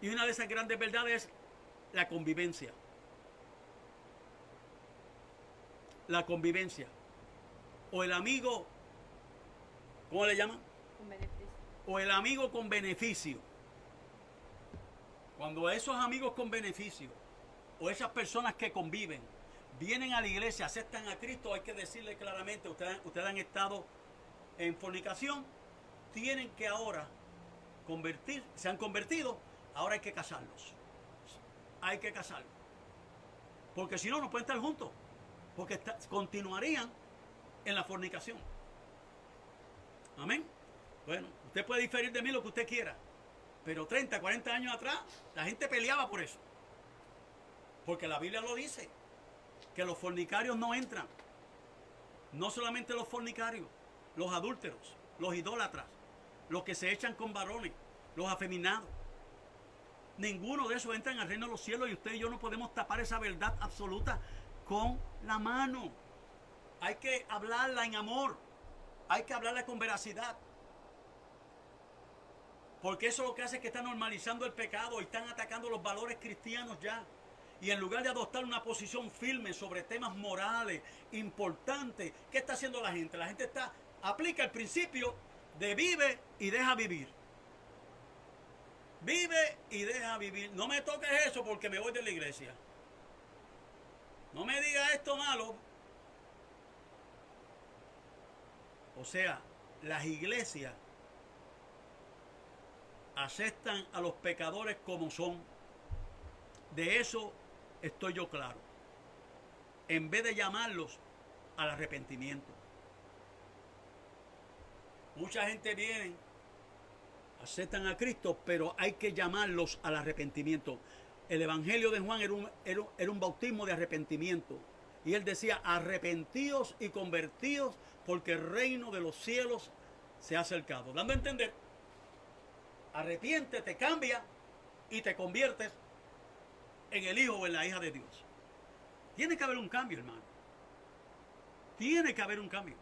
Y una de esas grandes verdades es la convivencia. La convivencia. O el amigo, ¿cómo le llaman? Con beneficio. O el amigo con beneficio. Cuando esos amigos con beneficio o esas personas que conviven vienen a la iglesia, aceptan a Cristo, hay que decirle claramente, ustedes han estado en fornicación, tienen que ahora se han convertido, ahora hay que casarlos. Hay que casarlos. Porque si no, no pueden estar juntos. Porque continuarían en la fornicación. Amén. Bueno, usted puede diferir de mí lo que usted quiera. Pero 30, 40 años atrás, la gente peleaba por eso. Porque la Biblia lo dice. Que los fornicarios no entran. No solamente los fornicarios, los adúlteros, los idólatras, los que se echan con varones, los afeminados. Ninguno de esos entran al reino de los cielos y usted y yo no podemos tapar esa verdad absoluta con la mano. Hay que hablarla en amor. Hay que hablarla con veracidad. Porque eso lo que hace es que está normalizando el pecado y están atacando los valores cristianos ya. Y en lugar de adoptar una posición firme sobre temas morales importantes, ¿qué está haciendo la gente? La gente aplica el principio de vive y deja vivir. Vive y deja vivir. No me toques eso porque me voy de la iglesia. No me digas esto malo. O sea, las iglesias aceptan a los pecadores como son. De eso estoy yo claro. En vez de llamarlos al arrepentimiento. Mucha gente viene, aceptan a Cristo, pero hay que llamarlos al arrepentimiento. El Evangelio de Juan era un bautismo de arrepentimiento. Y él decía, arrepentíos y convertíos porque el reino de los cielos se ha acercado. Dando a entender, arrepiéntete, cambia y te conviertes en el hijo o en la hija de Dios. Tiene que haber un cambio, hermano. Tiene que haber un cambio.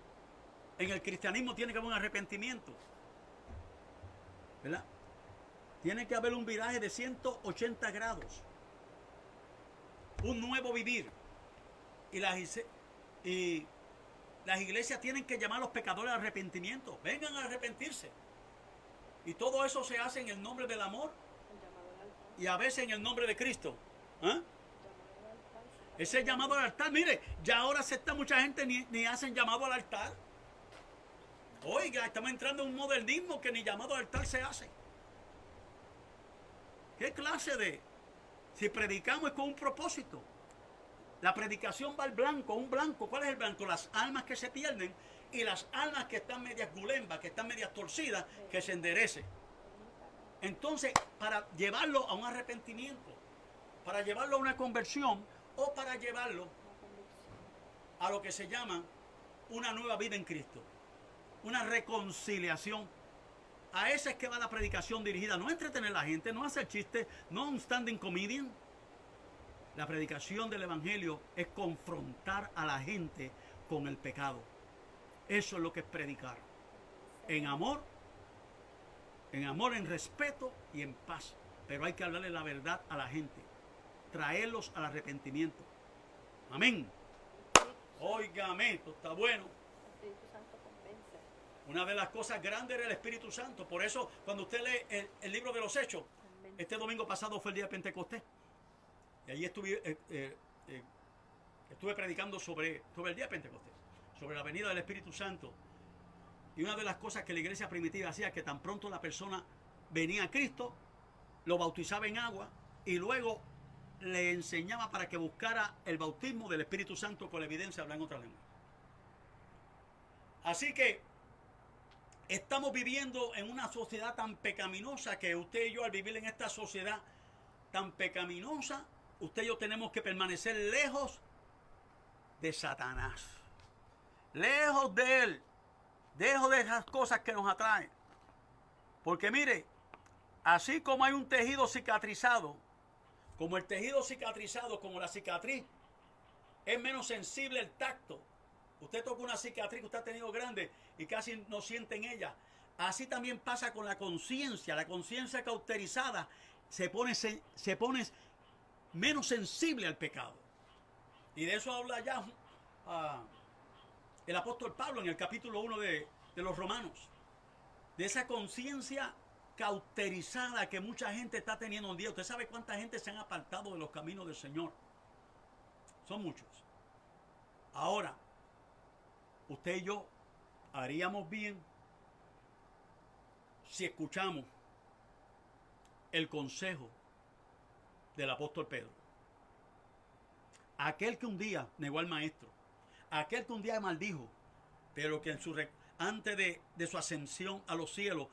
En el cristianismo tiene que haber un arrepentimiento. ¿Verdad? Tiene que haber un viraje de 180 grados. Un nuevo vivir. Y las iglesias tienen que llamar a los pecadores al arrepentimiento. Vengan a arrepentirse. Y todo eso se hace en el nombre del amor. Y a veces en el nombre de Cristo. ¿Ah? Ese llamado al altar. Mire, ya ahora acepta mucha gente ni hacen llamado al altar. Oiga, estamos entrando en un modernismo que ni llamado al altar se hace. ¿Qué clase de...? Si predicamos es con un propósito. La predicación va al blanco, un blanco. ¿Cuál es el blanco? Las almas que se pierden. Y las almas que están medias gulembas, que están medias torcidas, que se enderecen. Entonces, para llevarlo a un arrepentimiento, para llevarlo a una conversión o para llevarlo a lo que se llama una nueva vida en Cristo, una reconciliación. A esa es que va la predicación dirigida, no a entretener a la gente, no a hacer chistes, no a un stand-in comedian. La predicación del Evangelio es confrontar a la gente con el pecado. Eso es lo que es predicar. En amor, en respeto y en paz. Pero hay que hablarle la verdad a la gente. Traerlos al arrepentimiento. Amén. Óigame, esto está bueno. Una de las cosas grandes era el Espíritu Santo. Por eso, cuando usted lee el libro de los Hechos, este domingo pasado fue el día de Pentecostés. Y allí estuve predicando sobre el día de Pentecostés, sobre la venida del Espíritu Santo. Y una de las cosas que la iglesia primitiva hacía, que tan pronto la persona venía a Cristo, lo bautizaba en agua y luego le enseñaba para que buscara el bautismo del Espíritu Santo con la evidencia de hablar en otra lengua. Así que estamos viviendo en una sociedad tan pecaminosa que usted y yo, al vivir en esta sociedad tan pecaminosa, usted y yo tenemos que permanecer lejos de Satanás, lejos de él, lejos de esas cosas que nos atraen. Porque mire, así como hay un tejido cicatrizado, como el tejido cicatrizado, como la cicatriz, es menos sensible el tacto. Usted toca una cicatriz que usted ha tenido grande y casi no siente en ella. Así también pasa con la conciencia. La conciencia cauterizada se pone menos sensible al pecado. Y de eso habla ya el apóstol Pablo en el capítulo 1 de los Romanos. De esa conciencia cauterizada que mucha gente está teniendo un día. Usted sabe cuánta gente se han apartado de los caminos del Señor. Son muchos. Ahora, usted y yo haríamos bien si escuchamos el consejo del apóstol Pedro. Aquel que un día negó al maestro, aquel que un día maldijo, pero que antes de su ascensión a los cielos,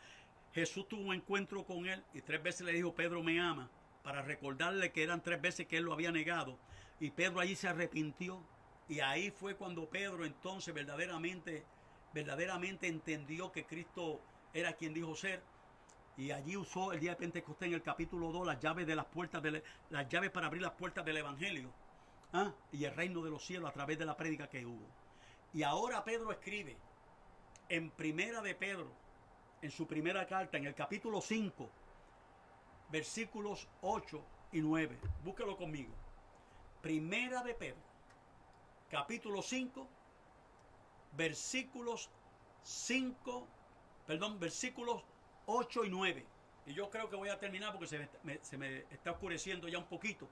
Jesús tuvo un encuentro con él y 3 veces le dijo: Pedro me ama, para recordarle que eran 3 veces que él lo había negado. Y Pedro allí se arrepintió. Y ahí fue cuando Pedro entonces verdaderamente entendió que Cristo era quien dijo ser. Y allí usó el día de Pentecostés en el capítulo 2 las llaves de las llaves para abrir las puertas del Evangelio. Y el reino de los cielos a través de la prédica que hubo. Y ahora Pedro escribe en Primera de Pedro, en su primera carta, en el capítulo 5, versículos 8 y 9. Búsquelo conmigo. Primera de Pedro, capítulo 5, versículos 8 y 9. Y yo creo que voy a terminar porque se me está oscureciendo ya un poquito.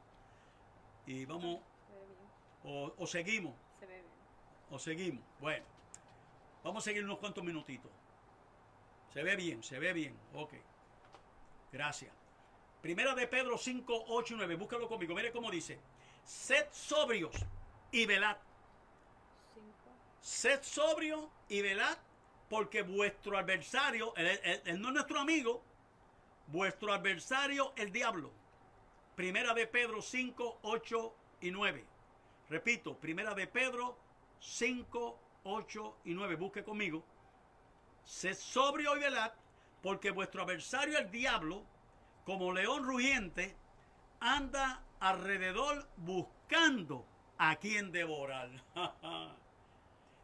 Y vamos, o seguimos. Se ve bien. O seguimos. Bueno, vamos a seguir unos cuantos minutitos. Se ve bien. Ok. Gracias. Primera de Pedro 5, 8 y 9. Búscalo conmigo. Mire cómo dice: sed sobrios y velad. 5. Sed sobrios y velad, porque vuestro adversario, él no es nuestro amigo, vuestro adversario, el diablo. Primera de Pedro 5, 8 y 9. Repito, Primera de Pedro 5, 8 y 9. Busque conmigo. Sed sobrio y velad, porque vuestro adversario, el diablo, como león rugiente, anda alrededor buscando a quien devorar.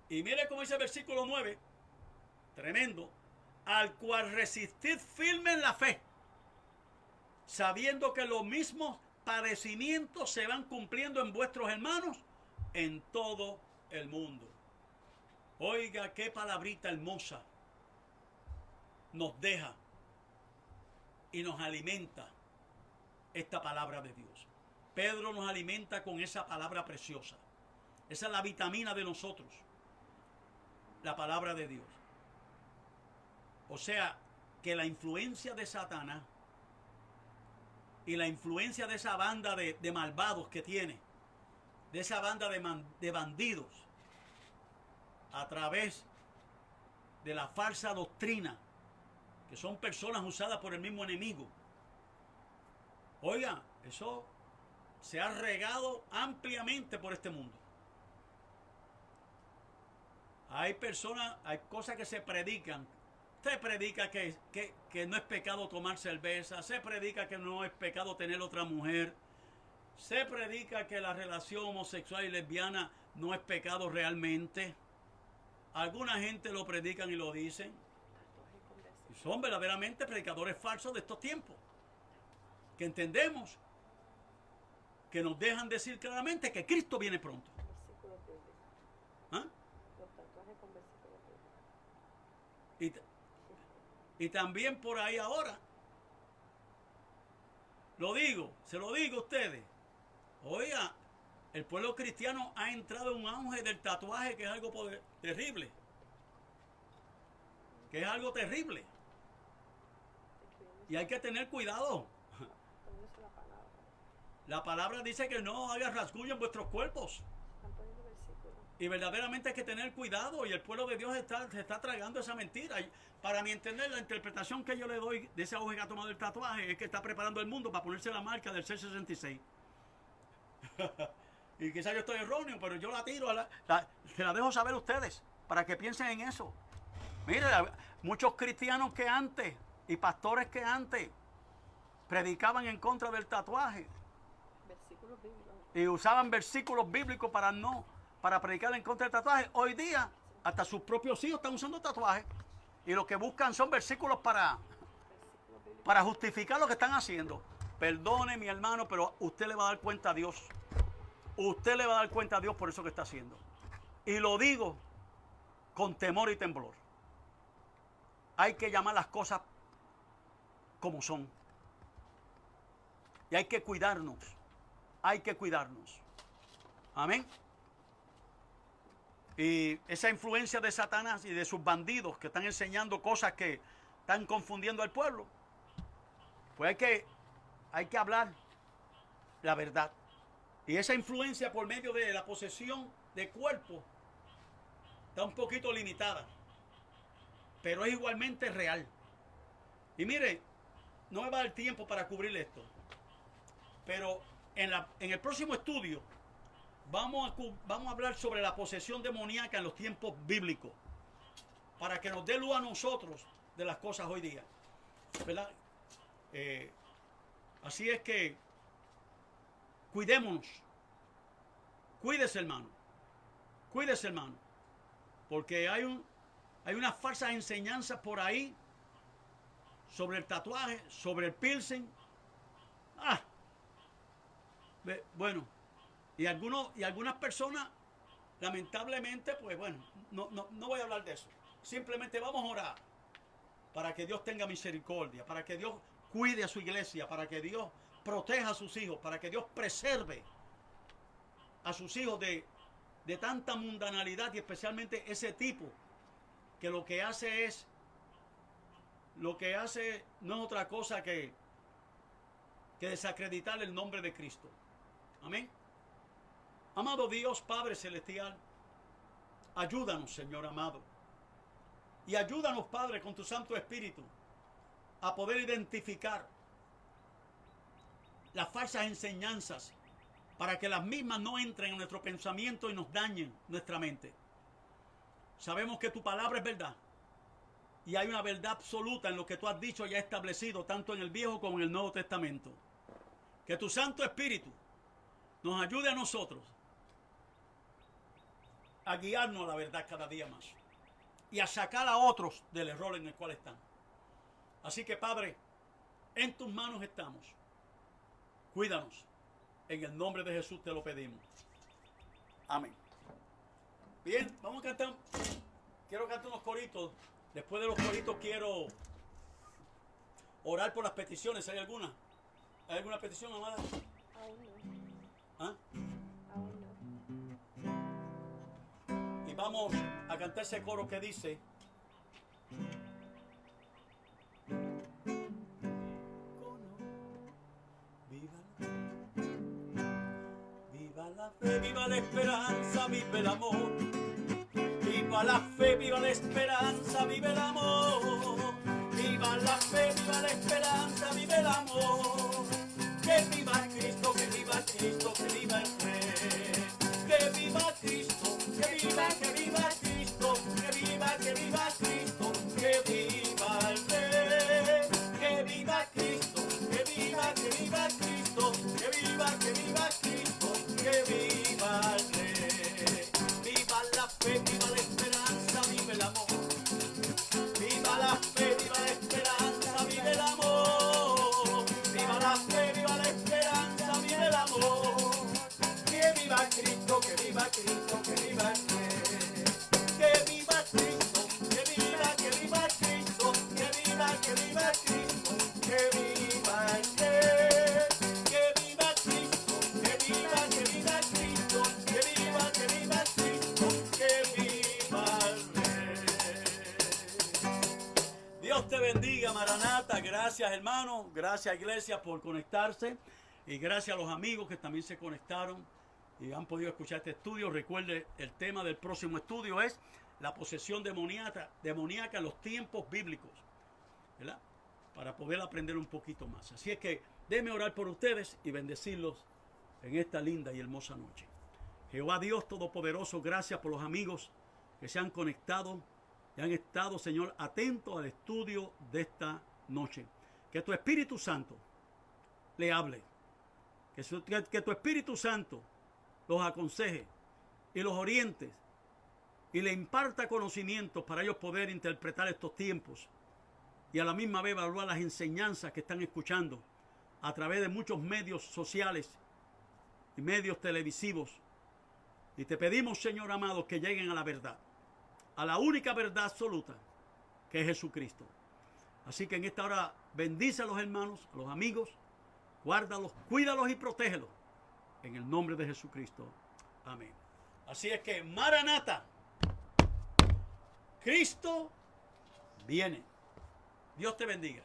Y mire cómo dice el versículo 9. Tremendo. Al cual resistid firme en la fe, sabiendo que los mismos padecimientos se van cumpliendo en vuestros hermanos en todo el mundo. Oiga, qué palabrita hermosa nos deja y nos alimenta esta palabra de Dios. Pedro nos alimenta con esa palabra preciosa. Esa es la vitamina de nosotros, la palabra de Dios. O sea, que la influencia de Satanás y la influencia de esa banda de malvados que tiene, de esa banda de bandidos, a través de la falsa doctrina, que son personas usadas por el mismo enemigo. Oiga, eso se ha regado ampliamente por este mundo. Hay personas, hay cosas que se predican. Se predica que no es pecado tomar cerveza, se predica que no es pecado tener otra mujer, se predica que la relación homosexual y lesbiana no es pecado realmente. Alguna gente lo predican y lo dicen. Y son verdaderamente predicadores falsos de estos tiempos, que entendemos, que nos dejan decir claramente que Cristo viene pronto. ¿Ah? Y también por ahí ahora, se lo digo a ustedes, oiga, el pueblo cristiano ha entrado en un auge del tatuaje que es algo terrible. Que es algo terrible. Y hay que tener cuidado. La palabra dice que no haga rasguño en vuestros cuerpos. Y verdaderamente hay que tener cuidado. Y el pueblo de Dios se está tragando esa mentira. Y para mi entender, la interpretación que yo le doy de ese auge que ha tomado el tatuaje es que está preparando el mundo para ponerse la marca del 666. Y quizás yo estoy erróneo, pero yo la tiro, se la dejo saber a ustedes, para que piensen en eso. Mire, muchos cristianos que antes, y pastores que antes, predicaban en contra del tatuaje. Versículos bíblicos. Y usaban versículos bíblicos para predicar en contra del tatuaje. Hoy día, hasta sus propios hijos están usando tatuajes. Y lo que buscan son versículos para justificar lo que están haciendo. Perdone, mi hermano, pero usted le va a dar cuenta a Dios. Usted le va a dar cuenta a Dios por eso que está haciendo. Y lo digo con temor y temblor. Hay que llamar las cosas como son. Y hay que cuidarnos. Hay que cuidarnos. Amén. Y esa influencia de Satanás y de sus bandidos que están enseñando cosas que están confundiendo al pueblo, pues hay que hablar la verdad. Y esa influencia por medio de la posesión de cuerpo está un poquito limitada, pero es igualmente real. Y mire, no me va a dar tiempo para cubrir esto, pero en el próximo estudio vamos a hablar sobre la posesión demoníaca en los tiempos bíblicos, para que nos dé luz a nosotros de las cosas hoy día, ¿verdad? Así es que cuidémonos. Cuídese, hermano. Cuídese, hermano. Porque hay unas falsas enseñanzas por ahí sobre el tatuaje, sobre el piercing. Bueno, y algunas personas, lamentablemente, pues bueno, no voy a hablar de eso. Simplemente vamos a orar para que Dios tenga misericordia, para que Dios cuide a su iglesia, para que Dios proteja a sus hijos, para que Dios preserve a sus hijos de tanta mundanalidad, y especialmente ese tipo que lo que hace no es otra cosa que desacreditar el nombre de Cristo. Amén. Amado Dios, Padre Celestial, ayúdanos, Señor amado, y ayúdanos, Padre, con tu Santo Espíritu a poder identificar las falsas enseñanzas, para que las mismas no entren en nuestro pensamiento y nos dañen nuestra mente. Sabemos que tu palabra es verdad, y hay una verdad absoluta en lo que tú has dicho y has establecido, tanto en el Viejo como en el Nuevo Testamento. Que tu Santo Espíritu nos ayude a nosotros a guiarnos a la verdad cada día más, y a sacar a otros del error en el cual están. Así que, Padre, en tus manos estamos. Cuídanos. En el nombre de Jesús te lo pedimos. Amén. Bien, vamos a cantar. Quiero cantar unos coritos. Después de los coritos quiero orar por las peticiones. ¿Hay alguna? ¿Hay alguna petición, amada? Aún no. ¿Ah? Aún no. Y vamos a cantar ese coro que dice: viva la esperanza, viva el amor, viva Viva la fe, viva la esperanza, vive el amor. Viva la fe, viva la esperanza, vive el amor. Que viva Cristo, que viva Cristo, que viva el Rey. Que viva Cristo, que viva Cristo, que viva Cristo, que viva el Rey. Que viva Cristo, que viva Cristo, que viva Cristo, que viva el Rey. Viva la fe, viva la esperanza, vive el amor. Viva la fe, viva la esperanza, vive el amor. Viva la fe, viva la esperanza, vive el amor. Que viva Cristo, que viva Cristo, que viva el Rey. Que viva Cristo, que viva Cristo, que viva Cristo, que viva el Rey. Que viva Cristo, que viva Cristo, que viva Cristo, que viva el Rey. Dios te bendiga, Maranata. Gracias, hermano. Gracias, iglesia, por conectarse. Y gracias a los amigos que también se conectaron y han podido escuchar este estudio. Recuerde, el tema del próximo estudio es la posesión demoníaca en los tiempos bíblicos, ¿verdad? Para poder aprender un poquito más. Así es que déjenme orar por ustedes y bendecirlos en esta linda y hermosa noche. Jehová Dios Todopoderoso, gracias por los amigos que se han conectado y han estado, Señor, atentos al estudio de esta noche. Que tu Espíritu Santo le hable. Que tu Espíritu Santo los aconseje y los oriente y le imparta conocimientos para ellos poder interpretar estos tiempos y a la misma vez evaluar las enseñanzas que están escuchando a través de muchos medios sociales y medios televisivos. Y te pedimos, Señor amado, que lleguen a la verdad, a la única verdad absoluta, que es Jesucristo. Así que en esta hora bendice a los hermanos, a los amigos, guárdalos, cuídalos y protégelos. En el nombre de Jesucristo. Amén. Así es que, Maranata, Cristo viene. Dios te bendiga.